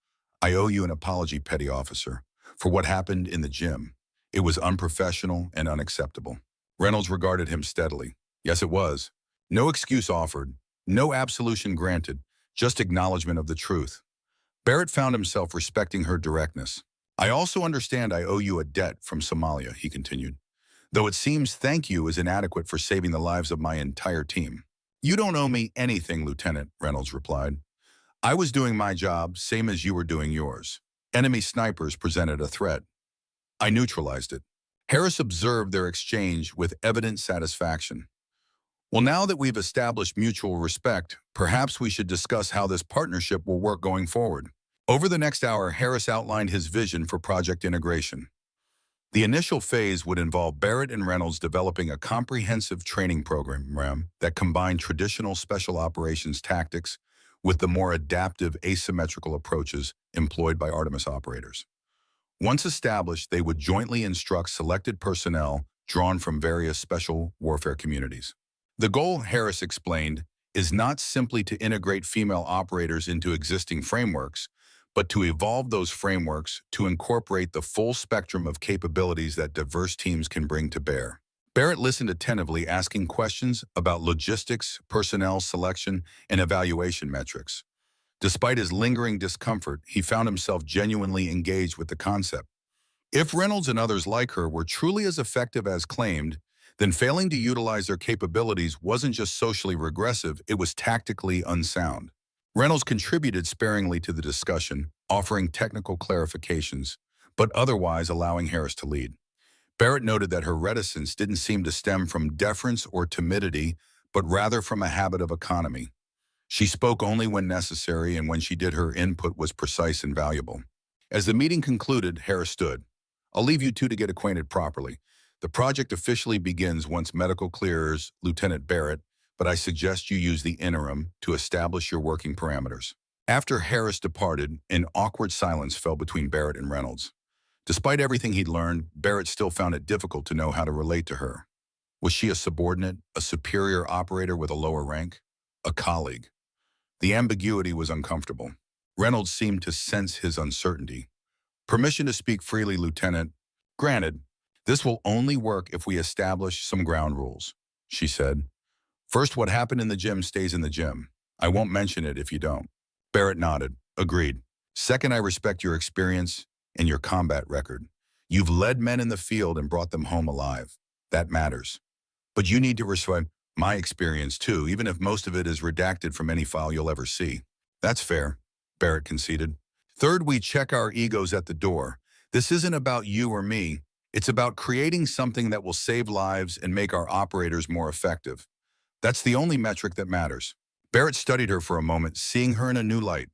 "I owe you an apology, petty officer, for what happened in the gym. It was unprofessional and unacceptable." Reynolds regarded him steadily. "Yes, it was. No excuse offered, no absolution granted, just acknowledgement of the truth." Barrett found himself respecting her directness. "I also understand I owe you a debt from Somalia," he continued. "Though it seems thank you is inadequate for saving the lives of my entire team." "You don't owe me anything, Lieutenant," Reynolds replied. "I was doing my job, same as you were doing yours. Enemy snipers presented a threat. I neutralized it." Harris observed their exchange with evident satisfaction. "Well, now that we've established mutual respect, perhaps we should discuss how this partnership will work going forward." Over the next hour, Harris outlined his vision for project integration. The initial phase would involve Barrett and Reynolds developing a comprehensive training program that combined traditional special operations tactics with the more adaptive asymmetrical approaches employed by Artemis operators. Once established, they would jointly instruct selected personnel drawn from various special warfare communities. The goal, Harris explained, is not simply to integrate female operators into existing frameworks, but to evolve those frameworks to incorporate the full spectrum of capabilities that diverse teams can bring to bear. Barrett listened attentively, asking questions about logistics, personnel selection, and evaluation metrics. Despite his lingering discomfort, he found himself genuinely engaged with the concept. If Reynolds and others like her were truly as effective as claimed, then failing to utilize their capabilities wasn't just socially regressive, it was tactically unsound. Reynolds contributed sparingly to the discussion, offering technical clarifications, but otherwise allowing Harris to lead. Barrett noted that her reticence didn't seem to stem from deference or timidity, but rather from a habit of economy. She spoke only when necessary, and when she did, her input was precise and valuable. As the meeting concluded, Harris stood. "I'll leave you two to get acquainted properly. The project officially begins once medical clears Lieutenant Barrett, but I suggest you use the interim to establish your working parameters." After Harris departed, an awkward silence fell between Barrett and Reynolds. Despite everything he'd learned, Barrett still found it difficult to know how to relate to her. Was she a subordinate, a superior operator with a lower rank, a colleague? The ambiguity was uncomfortable. Reynolds seemed to sense his uncertainty. Permission to speak freely, Lieutenant. Granted, this will only work if we establish some ground rules, she said. First, what happened in the gym stays in the gym. I won't mention it if you don't. Barrett nodded. Agreed. Second, I respect your experience and your combat record. You've led men in the field and brought them home alive. That matters. But you need to respect my experience too, even if most of it is redacted from any file you'll ever see. That's fair, Barrett conceded. Third, we check our egos at the door. This isn't about you or me. It's about creating something that will save lives and make our operators more effective. That's the only metric that matters. Barrett studied her for a moment, seeing her in a new light.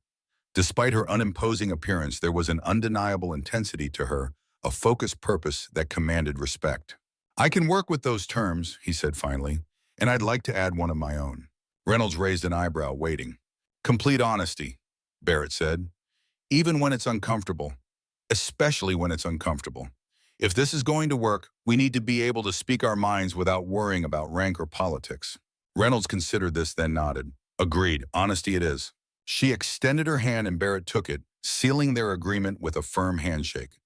Despite her unimposing appearance, there was an undeniable intensity to her, a focused purpose that commanded respect. I can work with those terms, he said finally, and I'd like to add one of my own. Reynolds raised an eyebrow, waiting. Complete honesty, Barrett said. Even when it's uncomfortable, especially when it's uncomfortable. If this is going to work, we need to be able to speak our minds without worrying about rank or politics. Reynolds considered this, then nodded. Agreed, honesty it is. She extended her hand and Barrett took it, sealing their agreement with a firm handshake.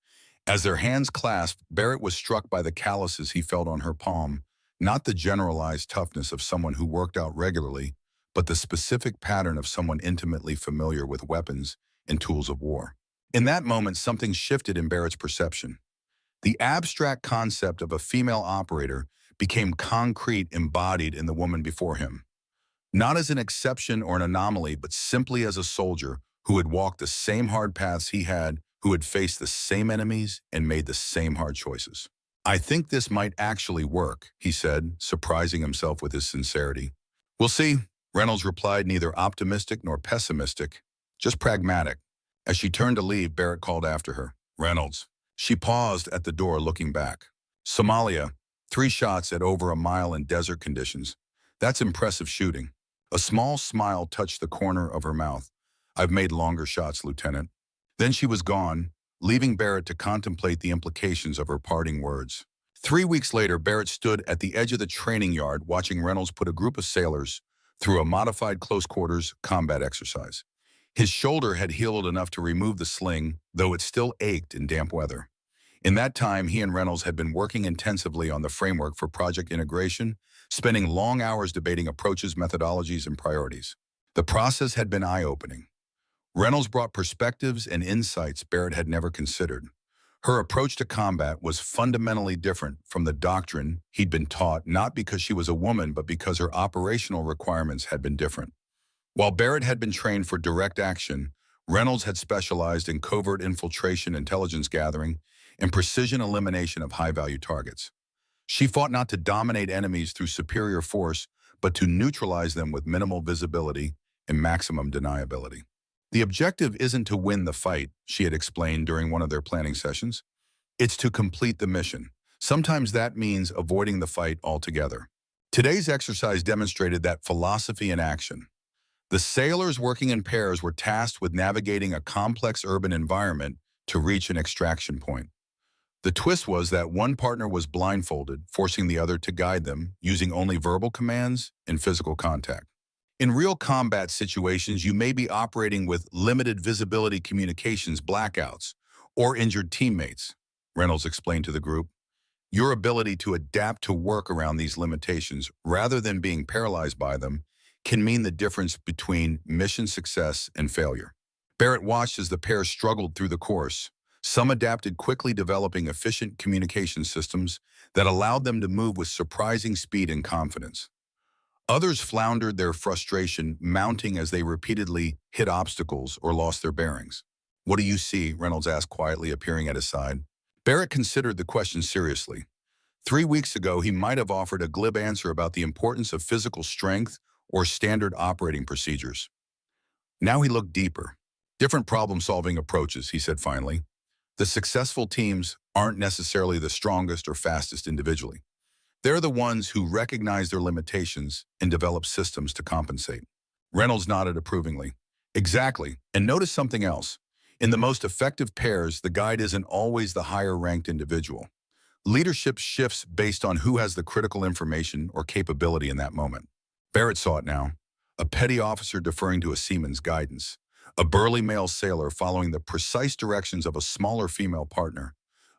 As their hands clasped, Barrett was struck by the calluses he felt on her palm, not the generalized toughness of someone who worked out regularly, but the specific pattern of someone intimately familiar with weapons and tools of war. In that moment, something shifted in Barrett's perception. The abstract concept of a female operator became concrete, embodied in the woman before him. Not as an exception or an anomaly, but simply as a soldier who had walked the same hard paths he had, who had faced the same enemies and made the same hard choices. I think this might actually work, he said, surprising himself with his sincerity. We'll see, Reynolds replied, neither optimistic nor pessimistic, just pragmatic. As she turned to leave, Barrett called after her. Reynolds. She paused at the door, looking back. Somalia, 3 shots at over a mile in desert conditions. That's impressive shooting. A small smile touched the corner of her mouth. I've made longer shots, Lieutenant. Then she was gone, leaving Barrett to contemplate the implications of her parting words. 3 weeks later, Barrett stood at the edge of the training yard watching Reynolds put a group of sailors through a modified close-quarters combat exercise. His shoulder had healed enough to remove the sling, though it still ached in damp weather. In that time, he and Reynolds had been working intensively on the framework for project integration, spending long hours debating approaches, methodologies, and priorities. The process had been eye-opening. Reynolds brought perspectives and insights Barrett had never considered. Her approach to combat was fundamentally different from the doctrine he'd been taught, not because she was a woman, but because her operational requirements had been different. While Barrett had been trained for direct action, Reynolds had specialized in covert infiltration, intelligence gathering, and precision elimination of high-value targets. She fought not to dominate enemies through superior force, but to neutralize them with minimal visibility and maximum deniability. The objective isn't to win the fight, she had explained during one of their planning sessions. It's to complete the mission. Sometimes that means avoiding the fight altogether. Today's exercise demonstrated that philosophy in action. The sailors working in pairs were tasked with navigating a complex urban environment to reach an extraction point. The twist was that one partner was blindfolded, forcing the other to guide them, using only verbal commands and physical contact. In real combat situations, you may be operating with limited visibility communications blackouts or injured teammates, Reynolds explained to the group. Your ability to adapt to work around these limitations, rather than being paralyzed by them, can mean the difference between mission success and failure. Barrett watched as the pair struggled through the course. Some adapted quickly, developing efficient communication systems that allowed them to move with surprising speed and confidence. Others floundered, their frustration mounting as they repeatedly hit obstacles or lost their bearings. What do you see? Reynolds asked quietly, appearing at his side. Barrett considered the question seriously. 3 weeks ago, he might have offered a glib answer about the importance of physical strength or standard operating procedures. Now he looked deeper. Different problem-solving approaches, he said finally. The successful teams aren't necessarily the strongest or fastest individually. They're the ones who recognize their limitations and develop systems to compensate. Reynolds nodded approvingly. Exactly. And notice something else. In the most effective pairs, the guide isn't always the higher-ranked individual. Leadership shifts based on who has the critical information or capability in that moment. Barrett saw it now. A petty officer deferring to a seaman's guidance. A burly male sailor following the precise directions of a smaller female partner.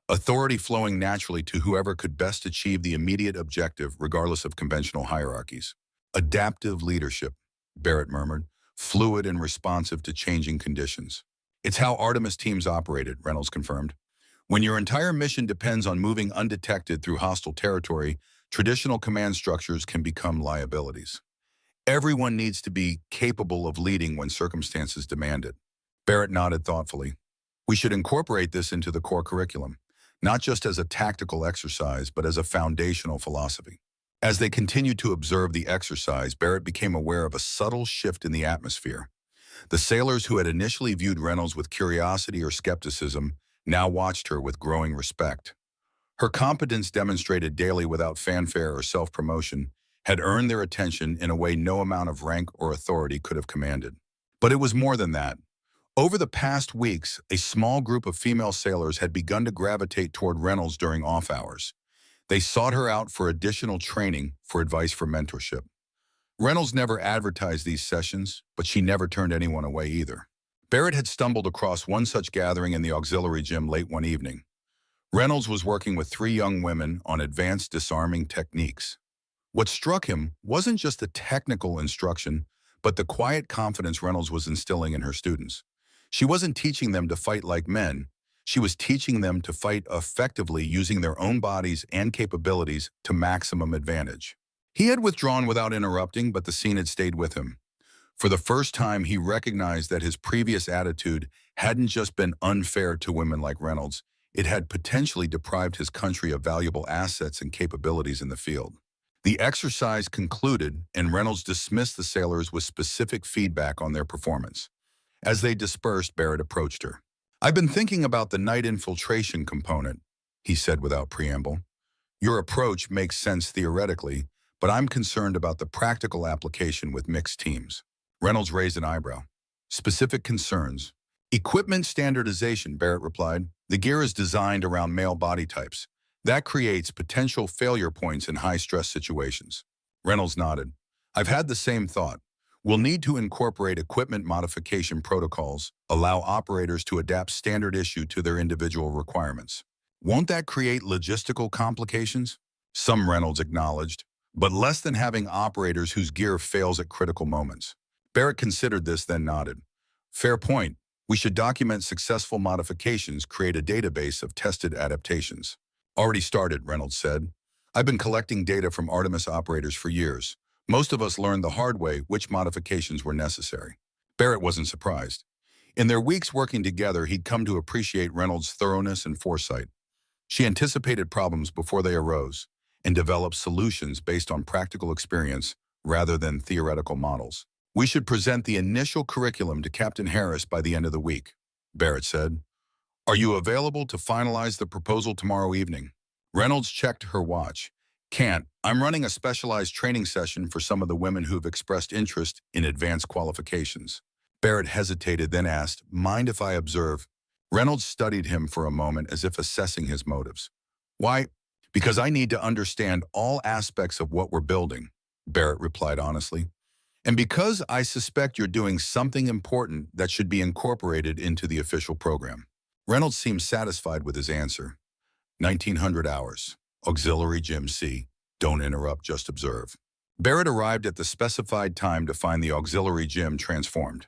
Authority flowing naturally to whoever could best achieve the immediate objective, regardless of conventional hierarchies. Adaptive leadership, Barrett murmured, fluid and responsive to changing conditions. It's how Artemis teams operated, Reynolds confirmed. When your entire mission depends on moving undetected through hostile territory, traditional command structures can become liabilities. Everyone needs to be capable of leading when circumstances demand it. Barrett nodded thoughtfully. We should incorporate this into the core curriculum, not just as a tactical exercise, but as a foundational philosophy. As they continued to observe the exercise, Barrett became aware of a subtle shift in the atmosphere. The sailors who had initially viewed Reynolds with curiosity or skepticism now watched her with growing respect. Her competence, demonstrated daily without fanfare or self-promotion, had earned their attention in a way no amount of rank or authority could have commanded. But it was more than that. Over the past weeks, a small group of female sailors had begun to gravitate toward Reynolds during off hours. They sought her out for additional training, for advice, for mentorship. Reynolds never advertised these sessions, but she never turned anyone away either. Barrett had stumbled across one such gathering in the auxiliary gym late one evening. Reynolds was working with 3 young women on advanced disarming techniques. What struck him wasn't just the technical instruction, but the quiet confidence Reynolds was instilling in her students. She wasn't teaching them to fight like men. She was teaching them to fight effectively, using their own bodies and capabilities to maximum advantage. He had withdrawn without interrupting, but the scene had stayed with him. For the first time, he recognized that his previous attitude hadn't just been unfair to women like Reynolds. It had potentially deprived his country of valuable assets and capabilities in the field. The exercise concluded, and Reynolds dismissed the sailors with specific feedback on their performance. As they dispersed, Barrett approached her. "I've been thinking about the night infiltration component," he said without preamble. "Your approach makes sense theoretically, but I'm concerned about the practical application with mixed teams." Reynolds raised an eyebrow. "Specific concerns." "Equipment standardization," Barrett replied. "The gear is designed around male body types. That creates potential failure points in high-stress situations." Reynolds nodded. "I've had the same thought. We'll need to incorporate equipment modification protocols, allow operators to adapt standard issue to their individual requirements. Won't that create logistical complications?" Some, Reynolds acknowledged, but less than having operators whose gear fails at critical moments. Barrett considered this, then nodded. "Fair point. We should document successful modifications, create a database of tested adaptations." "Already started," Reynolds said. "I've been collecting data from Artemis operators for years. Most of us learned the hard way which modifications were necessary." Barrett wasn't surprised. In their weeks working together, he'd come to appreciate Reynolds' thoroughness and foresight. She anticipated problems before they arose and developed solutions based on practical experience rather than theoretical models. "We should present the initial curriculum to Captain Harris by the end of the week," Barrett said. "Are you available to finalize the proposal tomorrow evening?" Reynolds checked her watch. "Can't. I'm running a specialized training session for some of the women who've expressed interest in advanced qualifications." Barrett hesitated, then asked, "Mind if I observe?" Reynolds studied him for a moment as if assessing his motives. "Why? Because I need to understand all aspects of what we're building," Barrett replied honestly. "And because I suspect you're doing something important that should be incorporated into the official program." Reynolds seemed satisfied with his answer. 1900 hours. Auxiliary Gym C. Don't interrupt, just observe. Barrett arrived at the specified time to find the auxiliary gym transformed.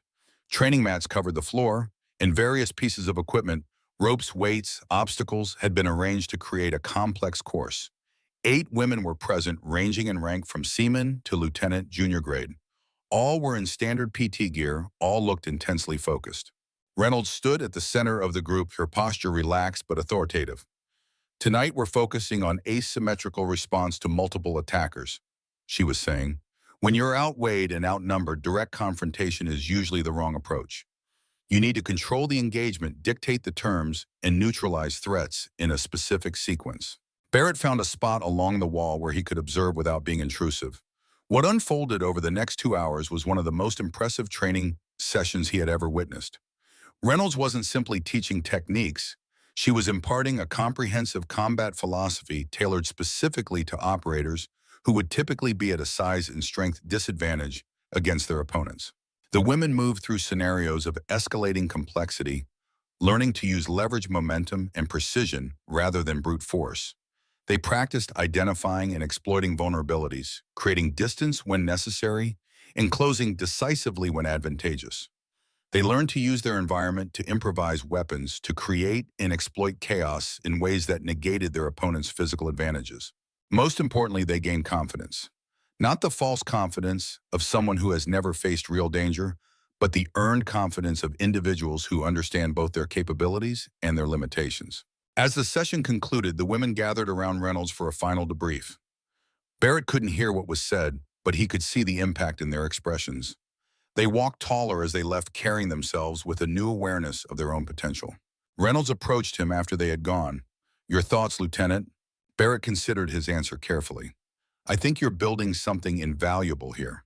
Training mats covered the floor, and various pieces of equipment, ropes, weights, obstacles, had been arranged to create a complex course. 8 women were present, ranging in rank from seaman to lieutenant, junior grade. All were in standard PT gear, all looked intensely focused. Reynolds stood at the center of the group, her posture relaxed but authoritative. "Tonight we're focusing on asymmetrical response to multiple attackers," she was saying. "When you're outweighed and outnumbered, direct confrontation is usually the wrong approach. You need to control the engagement, dictate the terms, and neutralize threats in a specific sequence." Barrett found a spot along the wall where he could observe without being intrusive. What unfolded over the next 2 hours was one of the most impressive training sessions he had ever witnessed. Reynolds wasn't simply teaching techniques, she was imparting a comprehensive combat philosophy tailored specifically to operators who would typically be at a size and strength disadvantage against their opponents. The women moved through scenarios of escalating complexity, learning to use leverage momentum and precision rather than brute force. They practiced identifying and exploiting vulnerabilities, creating distance when necessary, and closing decisively when advantageous. They learned to use their environment to improvise weapons to create and exploit chaos in ways that negated their opponent's physical advantages. Most importantly, they gained confidence. Not the false confidence of someone who has never faced real danger, but the earned confidence of individuals who understand both their capabilities and their limitations. As the session concluded, the women gathered around Reynolds for a final debrief. Barrett couldn't hear what was said, but he could see the impact in their expressions. They walked taller as they left, carrying themselves with a new awareness of their own potential. Reynolds approached him after they had gone. "Your thoughts, Lieutenant?" Barrett considered his answer carefully. "I think you're building something invaluable here,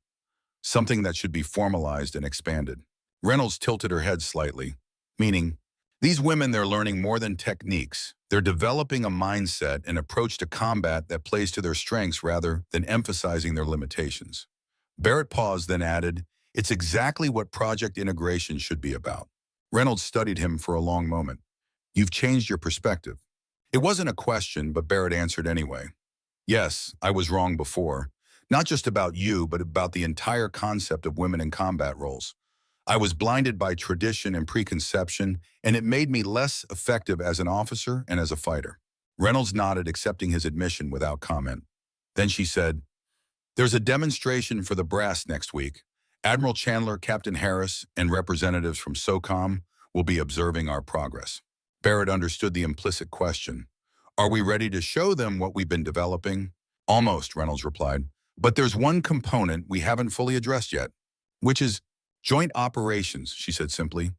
something that should be formalized and expanded." Reynolds tilted her head slightly, meaning, these women, they're learning more than techniques. They're developing a mindset and approach to combat that plays to their strengths rather than emphasizing their limitations. Barrett paused, then added, "It's exactly what project integration should be about." Reynolds studied him for a long moment. "You've changed your perspective." It wasn't a question, but Barrett answered anyway. "Yes, I was wrong before. Not just about you, but about the entire concept of women in combat roles. I was blinded by tradition and preconception, and it made me less effective as an officer and as a fighter." Reynolds nodded, accepting his admission without comment. Then she said, "There's a demonstration for the brass next week. Admiral Chandler, Captain Harris, and representatives from SOCOM will be observing our progress." Barrett understood the implicit question. "Are we ready to show them what we've been developing?" "Almost," Reynolds replied. "But there's one component we haven't fully addressed yet, which is joint operations," she said simply.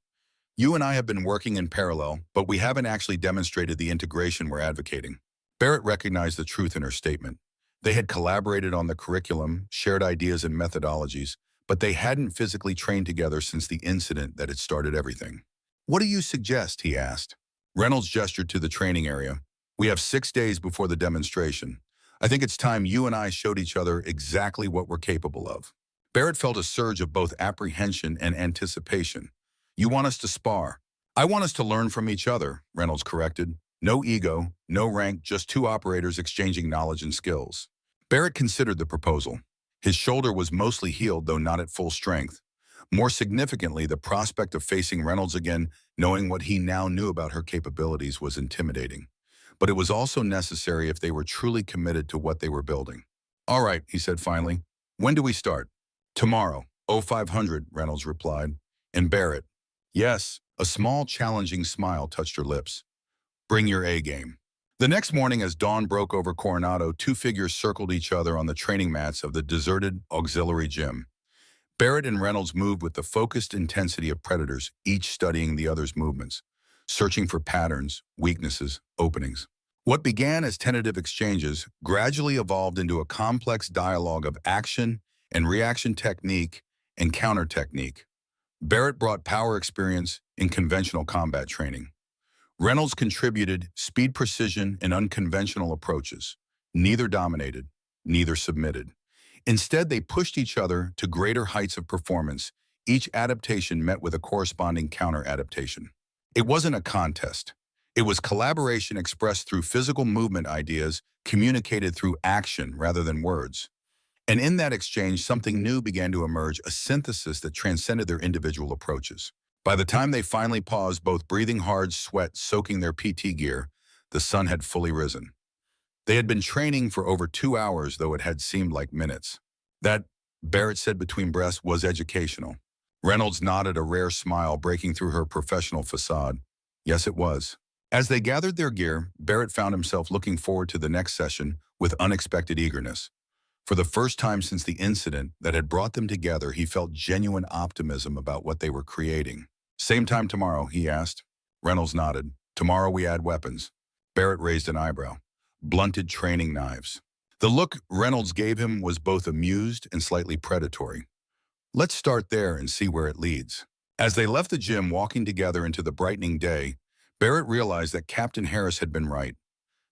"You and I have been working in parallel, but we haven't actually demonstrated the integration we're advocating." Barrett recognized the truth in her statement. They had collaborated on the curriculum, shared ideas and methodologies, but they hadn't physically trained together since the incident that had started everything. "What do you suggest?" he asked. Reynolds gestured to the training area. "We have 6 days before the demonstration. I think it's time you and I showed each other exactly what we're capable of." Barrett felt a surge of both apprehension and anticipation. "You want us to spar?" "I want us to learn from each other," Reynolds corrected. "No ego, no rank, just two operators exchanging knowledge and skills." Barrett considered the proposal. His shoulder was mostly healed, though not at full strength. More significantly, the prospect of facing Reynolds again, knowing what he now knew about her capabilities, was intimidating. But it was also necessary if they were truly committed to what they were building. "All right," he said finally. "When do we start?" "Tomorrow, 0500, Reynolds replied. And Barrett, "Yes." A small, challenging smile touched her lips. "Bring your A game." The next morning, as dawn broke over Coronado, two figures circled each other on the training mats of the deserted auxiliary gym. Barrett and Reynolds moved with the focused intensity of predators, each studying the other's movements, searching for patterns, weaknesses, openings. What began as tentative exchanges gradually evolved into a complex dialogue of action and reaction, technique and counter technique. Barrett brought power experience in conventional combat training. Reynolds contributed speed, precision, and unconventional approaches. Neither dominated, neither submitted. Instead, they pushed each other to greater heights of performance, each adaptation met with a corresponding counter-adaptation. It wasn't a contest. It was collaboration expressed through physical movement, ideas communicated through action rather than words. And in that exchange, something new began to emerge, a synthesis that transcended their individual approaches. By the time they finally paused, both breathing hard, sweat soaking their PT gear, the sun had fully risen. They had been training for over 2 hours, though it had seemed like minutes. That, Barrett said between breaths, was educational. Reynolds nodded, a rare smile breaking through her professional facade. Yes, it was. As they gathered their gear, Barrett found himself looking forward to the next session with unexpected eagerness. For the first time since the incident that had brought them together, he felt genuine optimism about what they were creating. "Same time tomorrow?" he asked. Reynolds nodded. "Tomorrow we add weapons." Barrett raised an eyebrow. "Blunted training knives." The look Reynolds gave him was both amused and slightly predatory. "Let's start there and see where it leads." As they left the gym walking together into the brightening day, Barrett realized that Captain Harris had been right.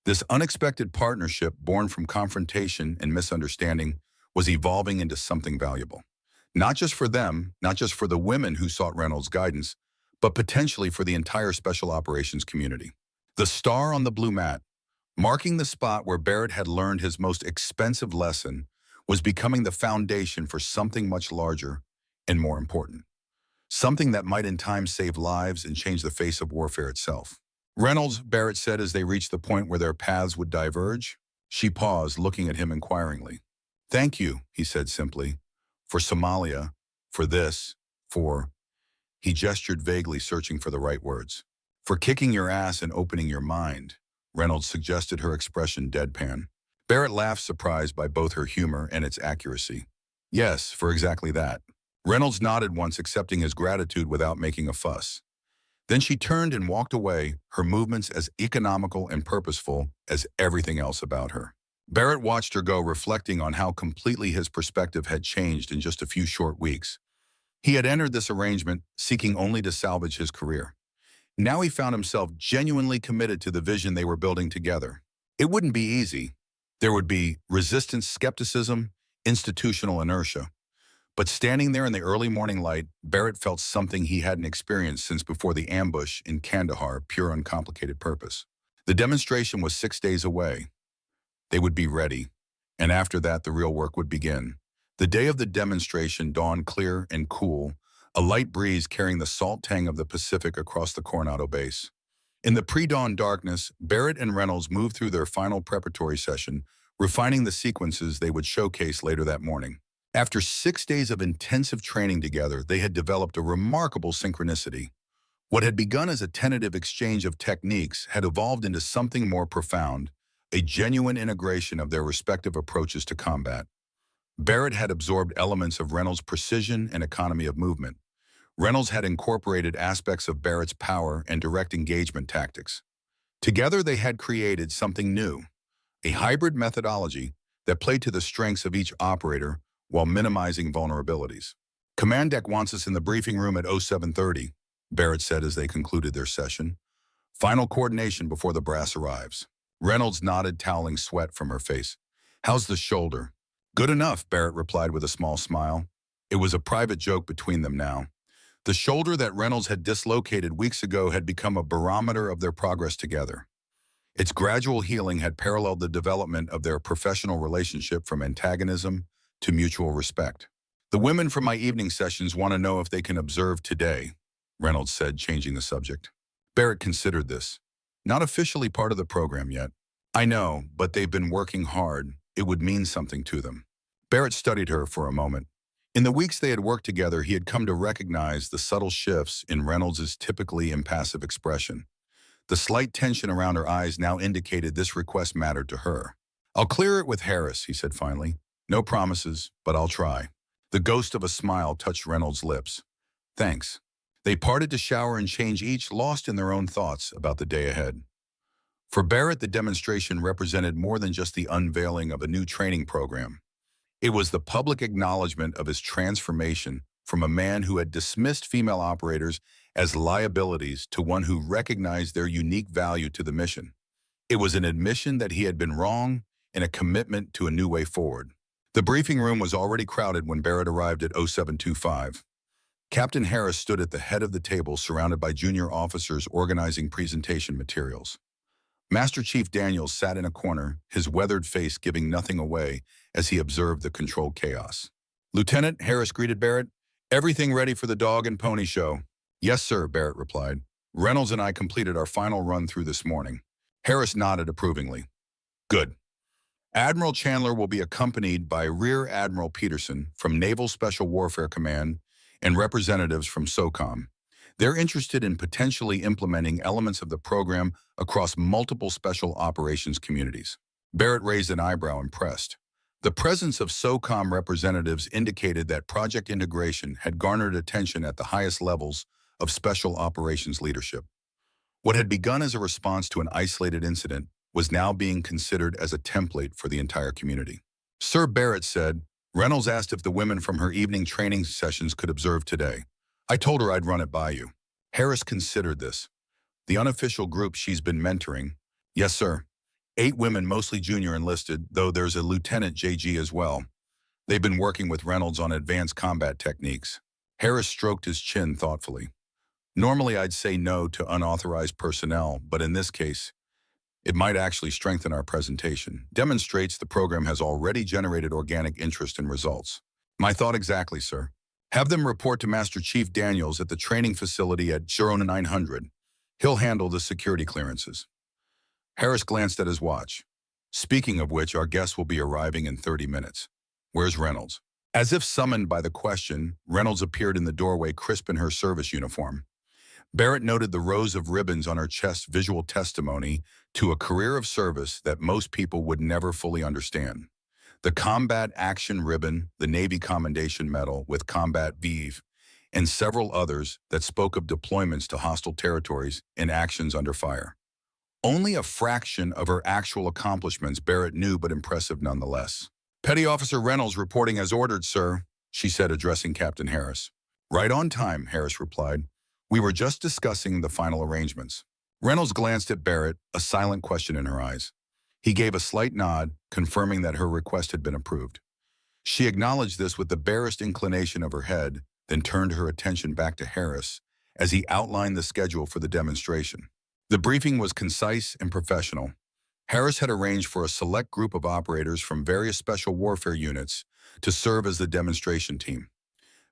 This unexpected partnership, born from confrontation and misunderstanding, was evolving into something valuable. Not just for them, not just for the women who sought Reynolds' guidance, but potentially for the entire special operations community. The star on the blue mat, marking the spot where Barrett had learned his most expensive lesson, was becoming the foundation for something much larger and more important. Something that might in time save lives and change the face of warfare itself. Reynolds, Barrett said as they reached the point where their paths would diverge. She paused, looking at him inquiringly. Thank you, he said simply, for Somalia, for this, for... He gestured vaguely, searching for the right words. For kicking your ass and opening your mind, Reynolds suggested, her expression deadpan. Barrett laughed, surprised by both her humor and its accuracy. Yes, for exactly that. Reynolds nodded once, accepting his gratitude without making a fuss. Then she turned and walked away, her movements as economical and purposeful as everything else about her. Barrett watched her go, reflecting on how completely his perspective had changed in just a few short weeks. He had entered this arrangement seeking only to salvage his career. Now he found himself genuinely committed to the vision they were building together. It wouldn't be easy. There would be resistance, skepticism, institutional inertia. But standing there in the early morning light, Barrett felt something he hadn't experienced since before the ambush in Kandahar, pure uncomplicated purpose. The demonstration was 6 days away. They would be ready, and after that the real work would begin. The day of the demonstration dawned clear and cool, a light breeze carrying the salt tang of the Pacific across the Coronado base. In the pre-dawn darkness, Barrett and Reynolds moved through their final preparatory session, refining the sequences they would showcase later that morning. After 6 days of intensive training together, they had developed a remarkable synchronicity. What had begun as a tentative exchange of techniques had evolved into something more profound, a genuine integration of their respective approaches to combat. Barrett had absorbed elements of Reynolds' precision and economy of movement. Reynolds had incorporated aspects of Barrett's power and direct engagement tactics. Together they had created something new, a hybrid methodology that played to the strengths of each operator while minimizing vulnerabilities. Command deck wants us in the briefing room at 0730, Barrett said as they concluded their session. Final coordination before the brass arrives. Reynolds nodded, toweling sweat from her face. How's the shoulder? Good enough, Barrett replied with a small smile. It was a private joke between them now. The shoulder that Reynolds had dislocated weeks ago had become a barometer of their progress together. Its gradual healing had paralleled the development of their professional relationship from antagonism to mutual respect. The women from my evening sessions want to know if they can observe today, Reynolds said, changing the subject. Barrett considered this. Not officially part of the program yet. I know, but they've been working hard. It would mean something to them. Barrett studied her for a moment. In the weeks they had worked together, he had come to recognize the subtle shifts in Reynolds' typically impassive expression. The slight tension around her eyes now indicated this request mattered to her. I'll clear it with Harris, he said finally. No promises, but I'll try. The ghost of a smile touched Reynolds' lips. Thanks. They parted to shower and change, each lost in their own thoughts about the day ahead. For Barrett, the demonstration represented more than just the unveiling of a new training program. It was the public acknowledgement of his transformation from a man who had dismissed female operators as liabilities to one who recognized their unique value to the mission. It was an admission that he had been wrong and a commitment to a new way forward. The briefing room was already crowded when Barrett arrived at 0725. Captain Harris stood at the head of the table, surrounded by junior officers organizing presentation materials. Master Chief Daniels sat in a corner, his weathered face giving nothing away as he observed the controlled chaos. Lieutenant, Harris greeted Barrett. Everything ready for the dog and pony show? Yes, sir, Barrett replied. Reynolds and I completed our final run through this morning. Harris nodded approvingly. Good. Admiral Chandler will be accompanied by Rear Admiral Peterson from Naval Special Warfare Command and representatives from SOCOM. They're interested in potentially implementing elements of the program across multiple special operations communities. Barrett raised an eyebrow, impressed. The presence of SOCOM representatives indicated that project integration had garnered attention at the highest levels of special operations leadership. What had begun as a response to an isolated incident was now being considered as a template for the entire community. Sir, Barrett said, Reynolds asked if the women from her evening training sessions could observe today. I told her I'd run it by you. Harris considered this. The unofficial group she's been mentoring. Yes, sir. 8 women, mostly junior enlisted, though there's a Lieutenant JG as well. They've been working with Reynolds on advanced combat techniques. Harris stroked his chin thoughtfully. Normally I'd say no to unauthorized personnel, but in this case, it might actually strengthen our presentation. Demonstrates the program has already generated organic interest and results. My thought exactly, sir. Have them report to Master Chief Daniels at the training facility at 0900. He'll handle the security clearances. Harris glanced at his watch. Speaking of which, our guest will be arriving in 30 minutes. Where's Reynolds? As if summoned by the question, Reynolds appeared in the doorway, crisp in her service uniform. Barrett noted the rows of ribbons on her chest, visual testimony to a career of service that most people would never fully understand. The Combat Action Ribbon, the Navy Commendation Medal with Combat Vive, and several others that spoke of deployments to hostile territories and actions under fire. Only a fraction of her actual accomplishments Barrett knew, but impressive nonetheless. Petty Officer Reynolds reporting as ordered, sir, she said, addressing Captain Harris. Right on time, Harris replied. We were just discussing the final arrangements. Reynolds glanced at Barrett, a silent question in her eyes. He gave a slight nod, confirming that her request had been approved. She acknowledged this with the barest inclination of her head, then turned her attention back to Harris as he outlined the schedule for the demonstration. The briefing was concise and professional. Harris had arranged for a select group of operators from various special warfare units to serve as the demonstration team.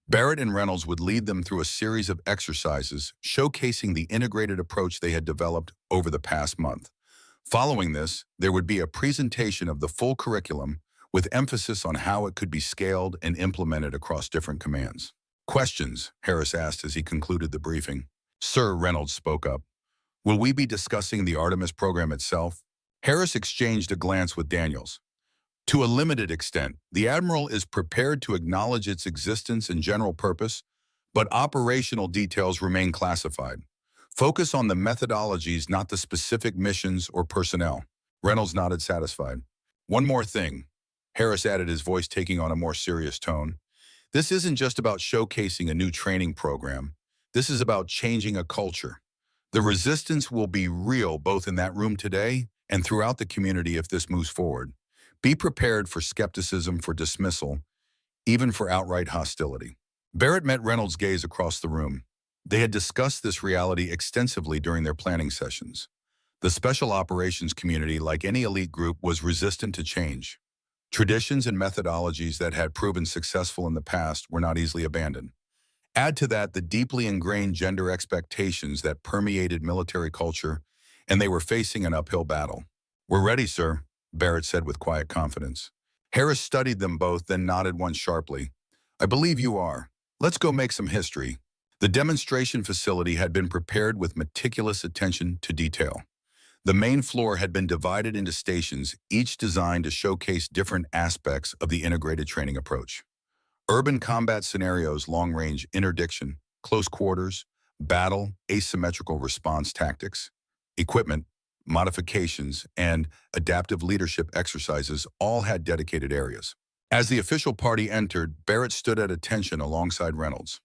Barrett and Reynolds would lead them through a series of exercises showcasing the integrated approach they had developed over the past month. Following this, there would be a presentation of the full curriculum with emphasis on how it could be scaled and implemented across different commands. Questions, Harris asked as he concluded the briefing. Sir, Reynolds spoke up. Will we be discussing the Artemis program itself? Harris exchanged a glance with Daniels. To a limited extent, the Admiral is prepared to acknowledge its existence and general purpose, but operational details remain classified. Focus on the methodologies, not the specific missions or personnel. Reynolds nodded, satisfied. One more thing, Harris added, his voice taking on a more serious tone. This isn't just about showcasing a new training program. This is about changing a culture. The resistance will be real both in that room today and throughout the community if this moves forward. Be prepared for skepticism, for dismissal, even for outright hostility. Barrett met Reynolds' gaze across the room. They had discussed this reality extensively during their planning sessions. The special operations community, like any elite group, was resistant to change. Traditions and methodologies that had proven successful in the past were not easily abandoned. Add to that the deeply ingrained gender expectations that permeated military culture, and they were facing an uphill battle. We're ready, sir, Barrett said with quiet confidence. Harris studied them both, then nodded once sharply. I believe you are. Let's go make some history. The demonstration facility had been prepared with meticulous attention to detail. The main floor had been divided into stations, each designed to showcase different aspects of the integrated training approach. Urban combat scenarios, long-range interdiction, close quarters, battle, asymmetrical response tactics, equipment, modifications, and adaptive leadership exercises all had dedicated areas. As the official party entered, Barrett stood at attention alongside Reynolds.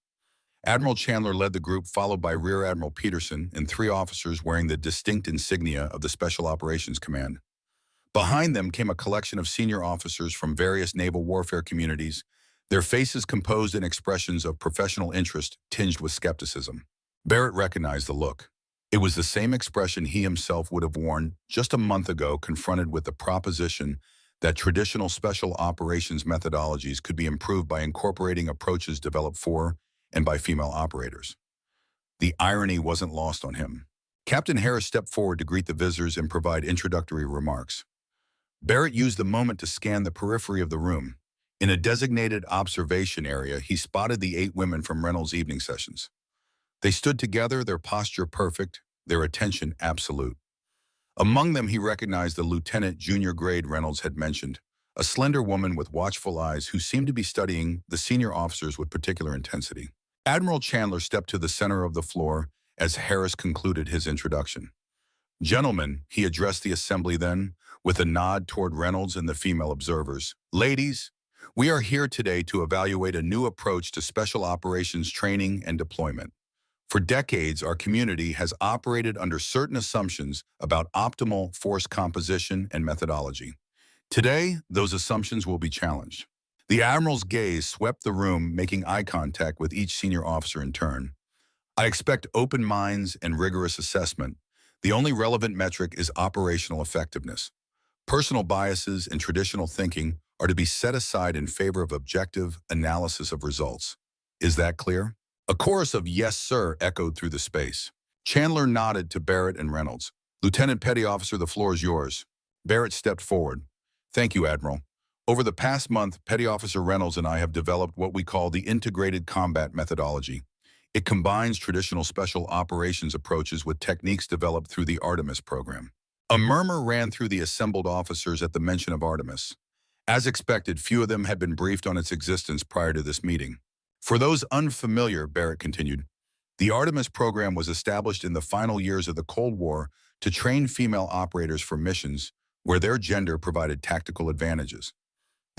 Admiral Chandler led the group, followed by Rear Admiral Peterson and 3 officers wearing the distinct insignia of the Special Operations Command. Behind them came a collection of senior officers from various naval warfare communities, their faces composed in expressions of professional interest tinged with skepticism. Barrett recognized the look. It was the same expression he himself would have worn just a month ago, confronted with the proposition that traditional special operations methodologies could be improved by incorporating approaches developed for and by female operators. The irony wasn't lost on him. Captain Harris stepped forward to greet the visitors and provide introductory remarks. Barrett used the moment to scan the periphery of the room. In a designated observation area, he spotted the 8 women from Reynolds' evening sessions. They stood together, their posture perfect, their attention absolute. Among them, he recognized the lieutenant junior grade Reynolds had mentioned, a slender woman with watchful eyes who seemed to be studying the senior officers with particular intensity. Admiral Chandler stepped to the center of the floor as Harris concluded his introduction. Gentlemen, he addressed the assembly then, with a nod toward Reynolds and the female observers. Ladies, We are here today to evaluate a new approach to special operations training and deployment. For decades, our community has operated under certain assumptions about optimal force composition and methodology. Today, those assumptions will be challenged. The Admiral's gaze swept the room, making eye contact with each senior officer in turn. I expect open minds and rigorous assessment. The only relevant metric is operational effectiveness. Personal biases and traditional thinking are to be set aside in favor of objective analysis of results. Is that clear? A chorus of "yes, sir" echoed through the space. Chandler nodded to Barrett and Reynolds. "Lieutenant Petty Officer, the floor is yours." Barrett stepped forward. "Thank you, Admiral. Over the past month, Petty Officer Reynolds and I have developed what we call the Integrated Combat Methodology. It combines traditional special operations approaches with techniques developed through the Artemis program." A murmur ran through the assembled officers at the mention of Artemis. As expected, few of them had been briefed on its existence prior to this meeting. "For those unfamiliar," Barrett continued, "the Artemis program was established in the final years of the Cold War to train female operators for missions where their gender provided tactical advantages.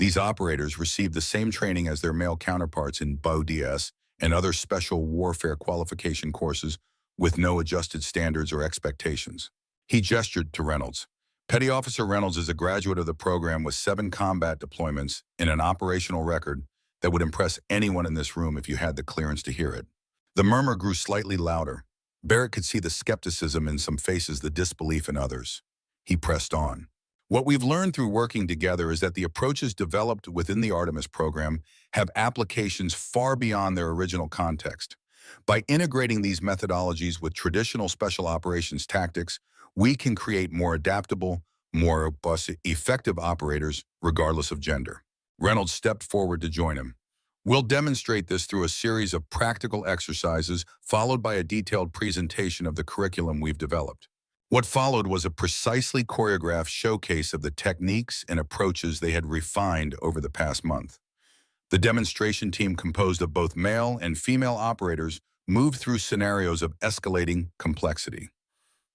These operators received the same training as their male counterparts in BODS and other special warfare qualification courses with no adjusted standards or expectations." He gestured to Reynolds. "Petty Officer Reynolds is a graduate of the program with 7 combat deployments and an operational record that would impress anyone in this room if you had the clearance to hear it." The murmur grew slightly louder. Barrett could see the skepticism in some faces, the disbelief in others. He pressed on. "What we've learned through working together is that the approaches developed within the Artemis program have applications far beyond their original context. By integrating these methodologies with traditional special operations tactics, we can create more adaptable, more robust, effective operators regardless of gender." Reynolds stepped forward to join him. "We'll demonstrate this through a series of practical exercises followed by a detailed presentation of the curriculum we've developed." What followed was a precisely choreographed showcase of the techniques and approaches they had refined over the past month. The demonstration team, composed of both male and female operators, moved through scenarios of escalating complexity.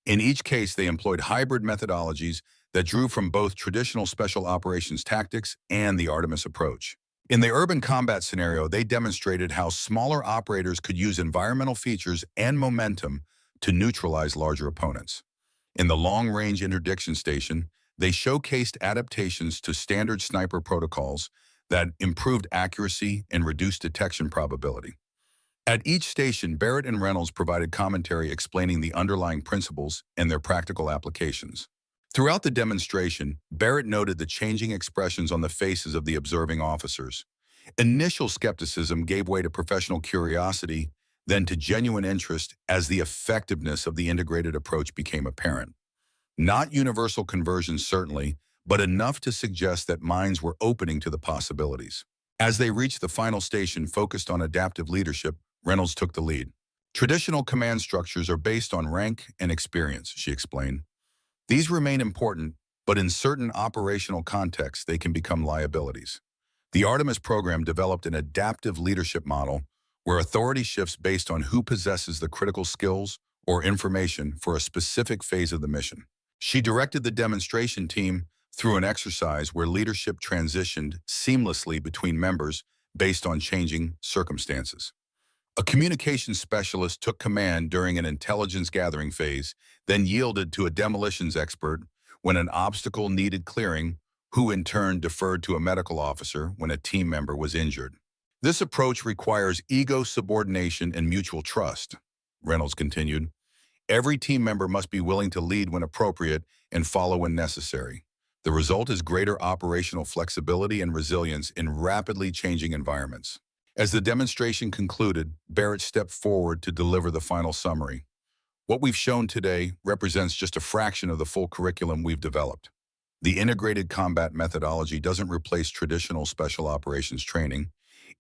In each case, they employed hybrid methodologies that drew from both traditional special operations tactics and the Artemis approach. In the urban combat scenario, they demonstrated how smaller operators could use environmental features and momentum to neutralize larger opponents. In the long-range interdiction station, they showcased adaptations to standard sniper protocols that improved accuracy and reduced detection probability. At each station, Barrett and Reynolds provided commentary explaining the underlying principles and their practical applications. Throughout the demonstration, Barrett noted the changing expressions on the faces of the observing officers. Initial skepticism gave way to professional curiosity, then to genuine interest as the effectiveness of the integrated approach became apparent. Not universal conversion, certainly, but enough to suggest that minds were opening to the possibilities. As they reached the final station focused on adaptive leadership, Reynolds took the lead. "Traditional command structures are based on rank and experience," she explained. "These remain important, but in certain operational contexts, they can become liabilities. The Artemis program developed an adaptive leadership model where authority shifts based on who possesses the critical skills or information for a specific phase of the mission." She directed the demonstration team through an exercise where leadership transitioned seamlessly between members based on changing circumstances. A communications specialist took command during an intelligence gathering phase, then yielded to a demolitions expert when an obstacle needed clearing, who in turn deferred to a medical officer when a team member was injured. "This approach requires ego subordination and mutual trust," Reynolds continued. "Every team member must be willing to lead when appropriate and follow when necessary. The result is greater operational flexibility and resilience in rapidly changing environments." As the demonstration concluded, Barrett stepped forward to deliver the final summary. "What we've shown today represents just a fraction of the full curriculum we've developed. The integrated combat methodology doesn't replace traditional special operations training.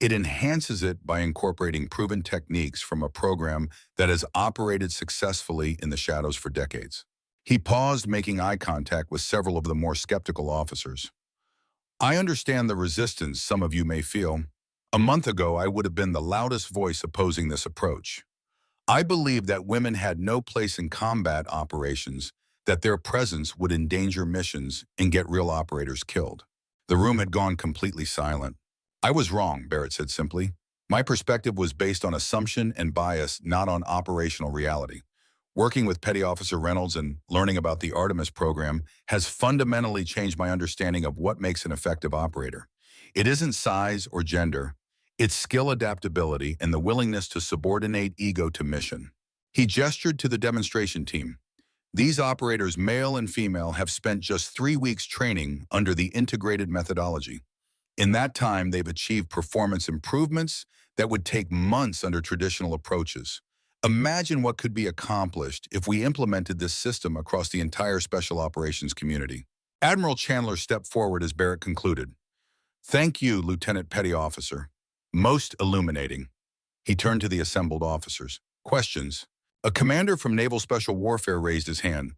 It enhances it by incorporating proven techniques from a program that has operated successfully in the shadows for decades." He paused, making eye contact with several of the more skeptical officers. "I understand the resistance some of you may feel. A month ago, I would have been the loudest voice opposing this approach. I believed that women had no place in combat operations, that their presence would endanger missions and get real operators killed." The room had gone completely silent. I was wrong, Barrett said simply. My perspective was based on assumption and bias, not on operational reality. Working with Petty Officer Reynolds and learning about the Artemis program has fundamentally changed my understanding of what makes an effective operator. It isn't size or gender. It's skill adaptability and the willingness to subordinate ego to mission. He gestured to the demonstration team. These operators, male and female, have spent just 3 weeks training under the integrated methodology. In that time, they've achieved performance improvements that would take months under traditional approaches. Imagine what could be accomplished if we implemented this system across the entire special operations community. Admiral Chandler stepped forward as Barrett concluded. Thank you, Lieutenant Petty Officer. Most illuminating. He turned to the assembled officers. Questions? A commander from Naval Special Warfare raised his hand.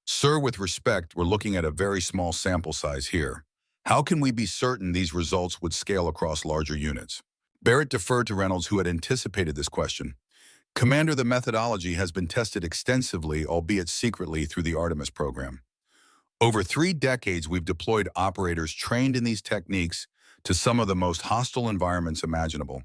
Sir, with respect, we're looking at a very small sample size here. How can we be certain these results would scale across larger units? Barrett deferred to Reynolds, who had anticipated this question. Commander, the methodology has been tested extensively, albeit secretly, through the Artemis program. Over 3 decades, we've deployed operators trained in these techniques to some of the most hostile environments imaginable.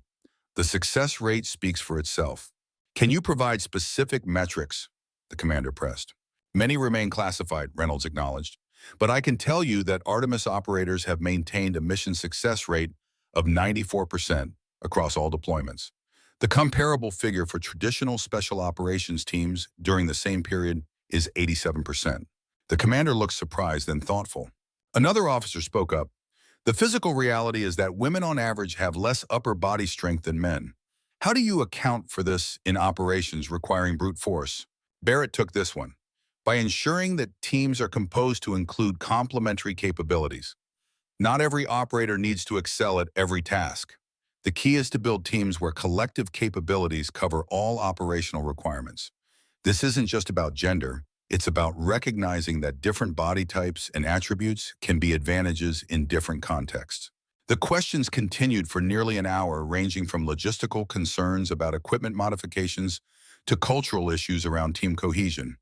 The success rate speaks for itself. Can you provide specific metrics? The commander pressed. Many remain classified, Reynolds acknowledged. But I can tell you that Artemis operators have maintained a mission success rate of 94% across all deployments. The comparable figure for traditional special operations teams during the same period is 87%. The commander looked surprised and thoughtful. Another officer spoke up. The physical reality is that women on average have less upper body strength than men. How do you account for this in operations requiring brute force? Barrett took this one. By ensuring that teams are composed to include complementary capabilities. Not every operator needs to excel at every task. The key is to build teams where collective capabilities cover all operational requirements. This isn't just about gender. It's about recognizing that different body types and attributes can be advantages in different contexts. The questions continued for nearly an hour, ranging from logistical concerns about equipment modifications to cultural issues around team cohesion.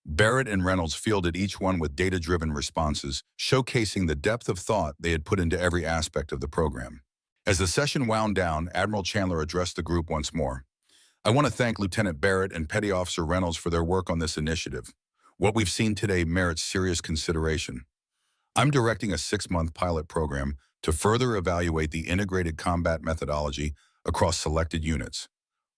Barrett and Reynolds fielded each one with data-driven responses, showcasing the depth of thought they had put into every aspect of the program. As the session wound down, Admiral Chandler addressed the group once more. I want to thank Lieutenant Barrett and Petty Officer Reynolds for their work on this initiative. What we've seen today merits serious consideration. I'm directing a 6-month pilot program to further evaluate the integrated combat methodology across selected units.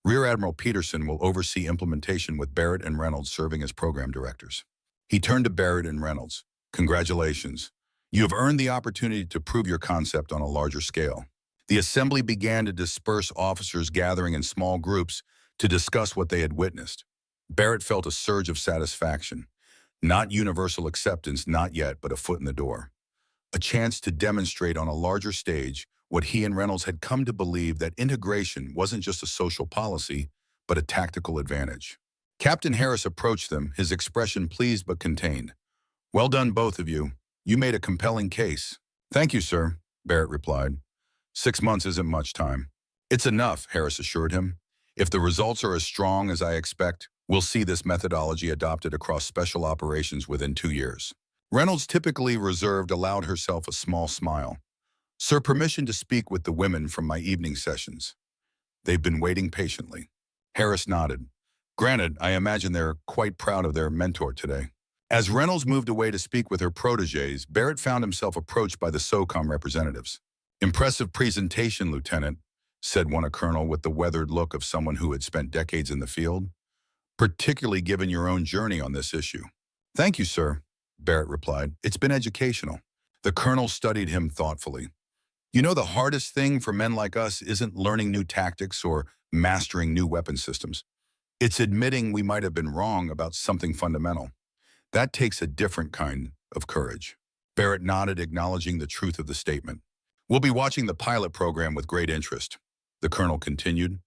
Rear Admiral Peterson will oversee implementation with Barrett and Reynolds serving as program directors. He turned to Barrett and Reynolds. Congratulations. You have earned the opportunity to prove your concept on a larger scale. The assembly began to disperse, officers gathering in small groups to discuss what they had witnessed. Barrett felt a surge of satisfaction. Not universal acceptance, not yet, but a foot in the door. A chance to demonstrate on a larger stage what he and Reynolds had come to believe, that integration wasn't just a social policy, but a tactical advantage. Captain Harris approached them, his expression pleased but contained. Well done, both of you. You made a compelling case. Thank you, sir, Barrett replied. 6 months isn't much time. It's enough, Harris assured him. If the results are as strong as I expect, we'll see this methodology adopted across special operations within 2 years. Reynolds, typically reserved, allowed herself a small smile. Sir, permission to speak with the women from my evening sessions. They've been waiting patiently. Harris nodded. Granted, I imagine they're quite proud of their mentor today. As Reynolds moved away to speak with her protégés, Barrett found himself approached by the SOCOM representatives. Impressive presentation, Lieutenant, said one, a colonel with the weathered look of someone who had spent decades in the field, particularly given your own journey on this issue. Thank you, sir, Barrett replied. It's been educational. The colonel studied him thoughtfully. You know, the hardest thing for men like us isn't learning new tactics or mastering new weapon systems. It's admitting we might have been wrong about something fundamental. That takes a different kind of courage. Barrett nodded, acknowledging the truth of the statement. We'll be watching the pilot program with great interest, the colonel continued.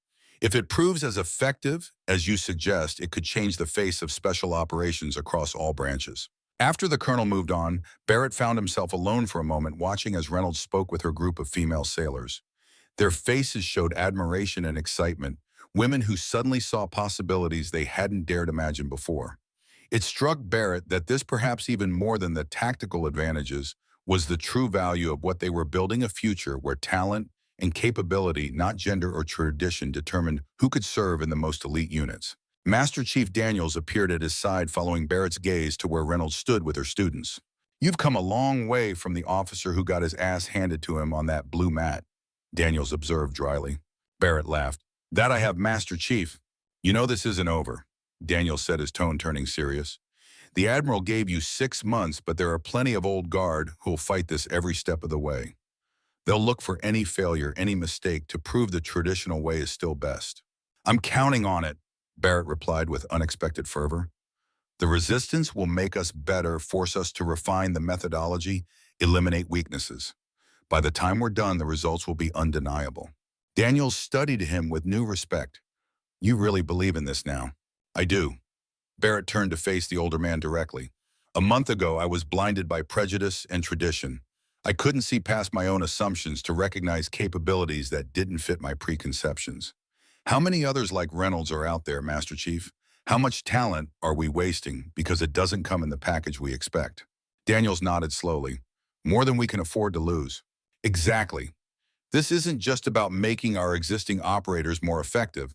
If it proves as effective as you suggest, it could change the face of special operations across all branches. After the colonel moved on, Barrett found himself alone for a moment, watching as Reynolds spoke with her group of female sailors. Their faces showed admiration and excitement, women who suddenly saw possibilities they hadn't dared imagine before. It struck Barrett that this, perhaps even more than the tactical advantages, was the true value of what they were building: a future where talent, and capability, not gender or tradition, determined who could serve in the most elite units. Master Chief Daniels appeared at his side, following Barrett's gaze to where Reynolds stood with her students. "You've come a long way from the officer who got his ass handed to him on that blue mat," Daniels observed dryly. Barrett laughed. "That I have, Master Chief. You know this isn't over," Daniels said, his tone turning serious. "The Admiral gave you 6 months, but there are plenty of old guard who'll fight this every step of the way. They'll look for any failure, any mistake, to prove the traditional way is still best." "I'm counting on it," Barrett replied with unexpected fervor. "The resistance will make us better, force us to refine the methodology, eliminate weaknesses. By the time we're done, the results will be undeniable." Daniels studied him with new respect. "You really believe in this now?" "I do." Barrett turned to face the older man directly. "A month ago, I was blinded by prejudice and tradition. I couldn't see past my own assumptions to recognize capabilities that didn't fit my preconceptions. How many others like Reynolds are out there, Master Chief? How much talent are we wasting because it doesn't come in the package we expect?" Daniels nodded slowly. "More than we can afford to lose." "Exactly. This isn't just about making our existing operators more effective.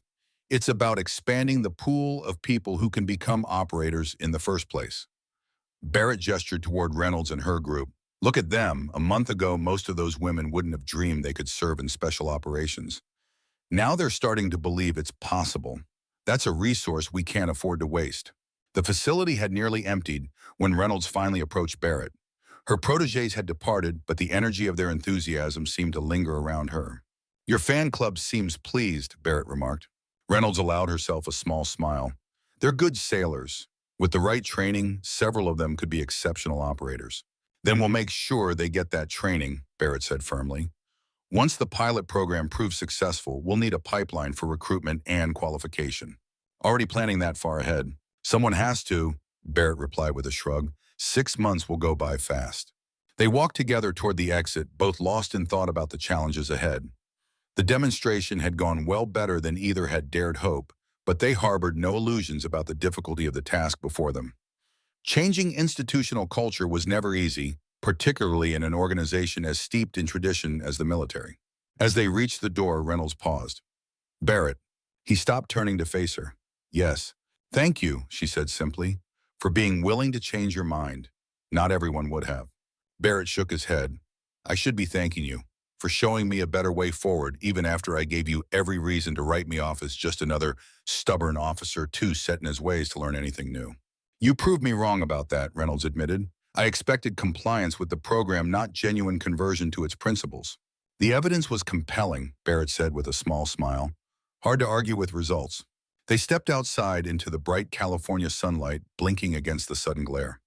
It's about expanding the pool of people who can become operators in the first place." Barrett gestured toward Reynolds and her group. "Look at them. A month ago, most of those women wouldn't have dreamed they could serve in special operations. Now they're starting to believe it's possible. That's a resource we can't afford to waste." The facility had nearly emptied when Reynolds finally approached Barrett. Her protégés had departed, but the energy of their enthusiasm seemed to linger around her. "Your fan club seems pleased," Barrett remarked. Reynolds allowed herself a small smile. "They're good sailors. With the right training, several of them could be exceptional operators." "Then we'll make sure they get that training," Barrett said firmly. "Once the pilot program proves successful, we'll need a pipeline for recruitment and qualification." "Already planning that far ahead." "Someone has to," Barrett replied with a shrug. 6 months will go by fast." They walked together toward the exit, both lost in thought about the challenges ahead. The demonstration had gone well better than either had dared hope, but they harbored no illusions about the difficulty of the task before them. Changing institutional culture was never easy, particularly in an organization as steeped in tradition as the military. As they reached the door, Reynolds paused. "Barrett." He stopped, turning to face her. "Yes. Thank you," she said simply, "for being willing to change your mind. Not everyone would have." Barrett shook his head. "I should be thanking you for showing me a better way forward, even after I gave you every reason to write me off as just another stubborn officer too set in his ways to learn anything new." "You proved me wrong about that," Reynolds admitted. "I expected compliance with the program, not genuine conversion to its principles." "The evidence was compelling," Barrett said with a small smile. "Hard to argue with results." They stepped outside into the bright California sunlight, blinking against the sudden glare.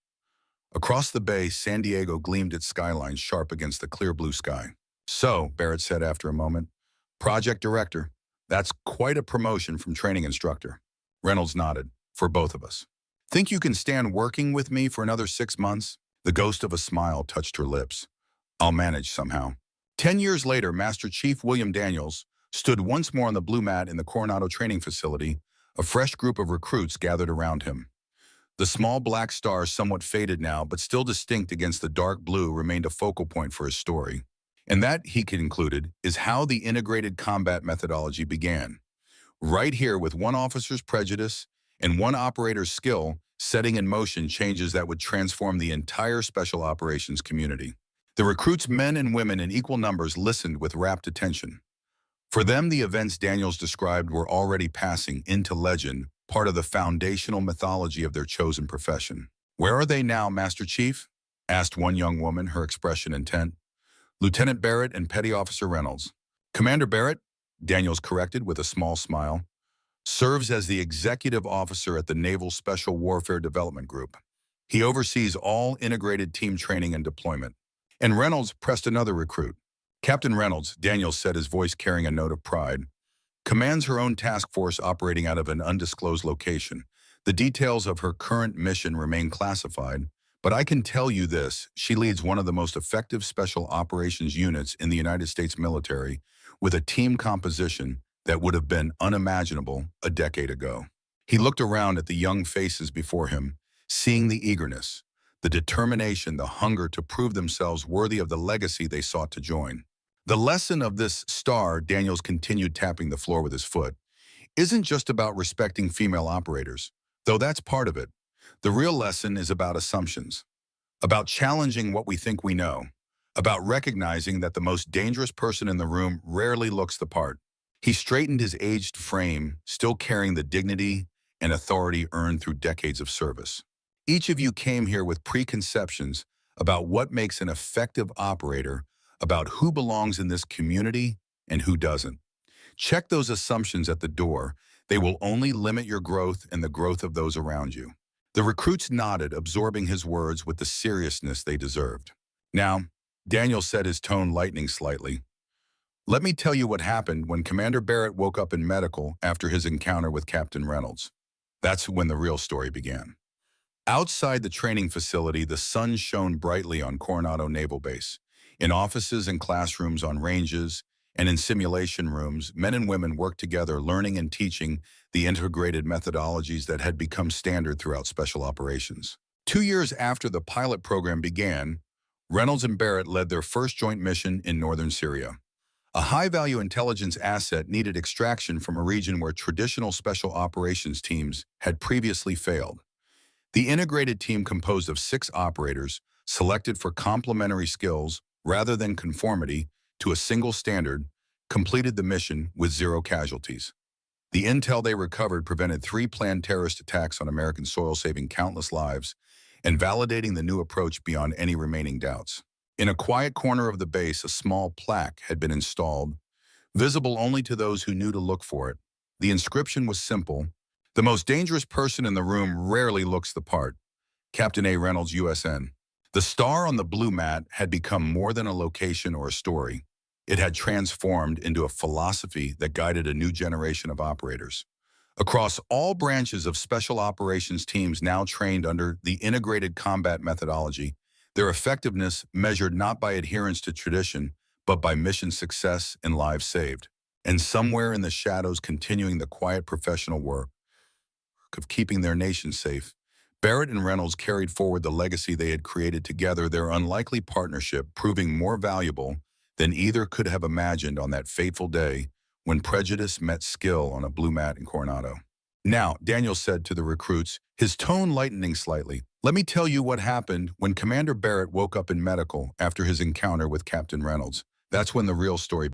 Across the bay, San Diego gleamed its skyline sharp against the clear blue sky. "So," Barrett said after a moment, "project director. That's quite a promotion from training instructor." Reynolds nodded. "For both of us." "Think you can stand working with me for another 6 months?" The ghost of a smile touched her lips. "I'll manage somehow." 10 years later, Master Chief William Daniels stood once more on the blue mat in the Coronado training facility. A fresh group of recruits gathered around him. The small black star, somewhat faded now, but still distinct against the dark blue, remained a focal point for his story. And that, he concluded, is how the integrated combat methodology began. Right here, with one officer's prejudice and one operator's skill, setting in motion changes that would transform the entire special operations community. The recruits, men and women in equal numbers, listened with rapt attention. For them, the events Daniels described were already passing into legend, part of the foundational mythology of their chosen profession. "Where are they now, Master Chief?" asked one young woman, her expression intent. "Lieutenant Barrett and Petty Officer Reynolds." "Commander Barrett," Daniels corrected with a small smile, "serves as the executive officer at the Naval Special Warfare Development Group. He oversees all integrated team training and deployment." And Reynolds pressed another recruit. "Captain Reynolds," Daniels said, his voice carrying a note of pride, "commands her own task force operating out of an undisclosed location. The details of her current mission remain classified, but I can tell you this: she leads one of the most effective special operations units in the United States military, with a team composition that would have been unimaginable a decade ago." He looked around at the young faces before him, seeing the eagerness, the determination, the hunger to prove themselves worthy of the legacy they sought to join. The lesson of this star, Daniels continued tapping the floor with his foot, isn't just about respecting female operators, though that's part of it. The real lesson is about assumptions, about challenging what we think we know, about recognizing that the most dangerous person in the room rarely looks the part. He straightened his aged frame, still carrying the dignity and authority earned through decades of service. Each of you came here with preconceptions about what makes an effective operator, about who belongs in this community and who doesn't. Check those assumptions at the door. They will only limit your growth and the growth of those around you. The recruits nodded, absorbing his words with the seriousness they deserved. Now, Daniel said, his tone lightening slightly, let me tell you what happened when Commander Barrett woke up in medical after his encounter with Captain Reynolds. That's when the real story began. Outside the training facility, the sun shone brightly on Coronado Naval Base. In offices and classrooms, on ranges, and in simulation rooms, men and women worked together, learning and teaching the integrated methodologies that had become standard throughout special operations. 2 years after the pilot program began, Reynolds and Barrett led their first joint mission in northern Syria. A high-value intelligence asset needed extraction from a region where traditional special operations teams had previously failed. The integrated team, composed of 6 operators, selected for complementary skills rather than conformity to a single standard, completed the mission with 0 casualties. The intel they recovered prevented 3 planned terrorist attacks on American soil, saving countless lives and validating the new approach beyond any remaining doubts. In a quiet corner of the base, a small plaque had been installed, visible only to those who knew to look for it. The inscription was simple: the most dangerous person in the room rarely looks the part. Captain A. Reynolds, USN. The star on the blue mat had become more than a location or a story. It had transformed into a philosophy that guided a new generation of operators. Across all branches of special operations teams now trained under the integrated combat methodology, their effectiveness measured not by adherence to tradition, but by mission success and lives saved. And somewhere in the shadows, continuing the quiet professional work of keeping their nation safe, Barrett and Reynolds carried forward the legacy they had created together, their unlikely partnership proving more valuable than either could have imagined on that fateful day when prejudice met skill on a blue mat in Coronado. Now, Daniel said to the recruits, his tone lightening slightly, let me tell you what happened when Commander Barrett woke up in medical after his encounter with Captain Reynolds. That's when the real story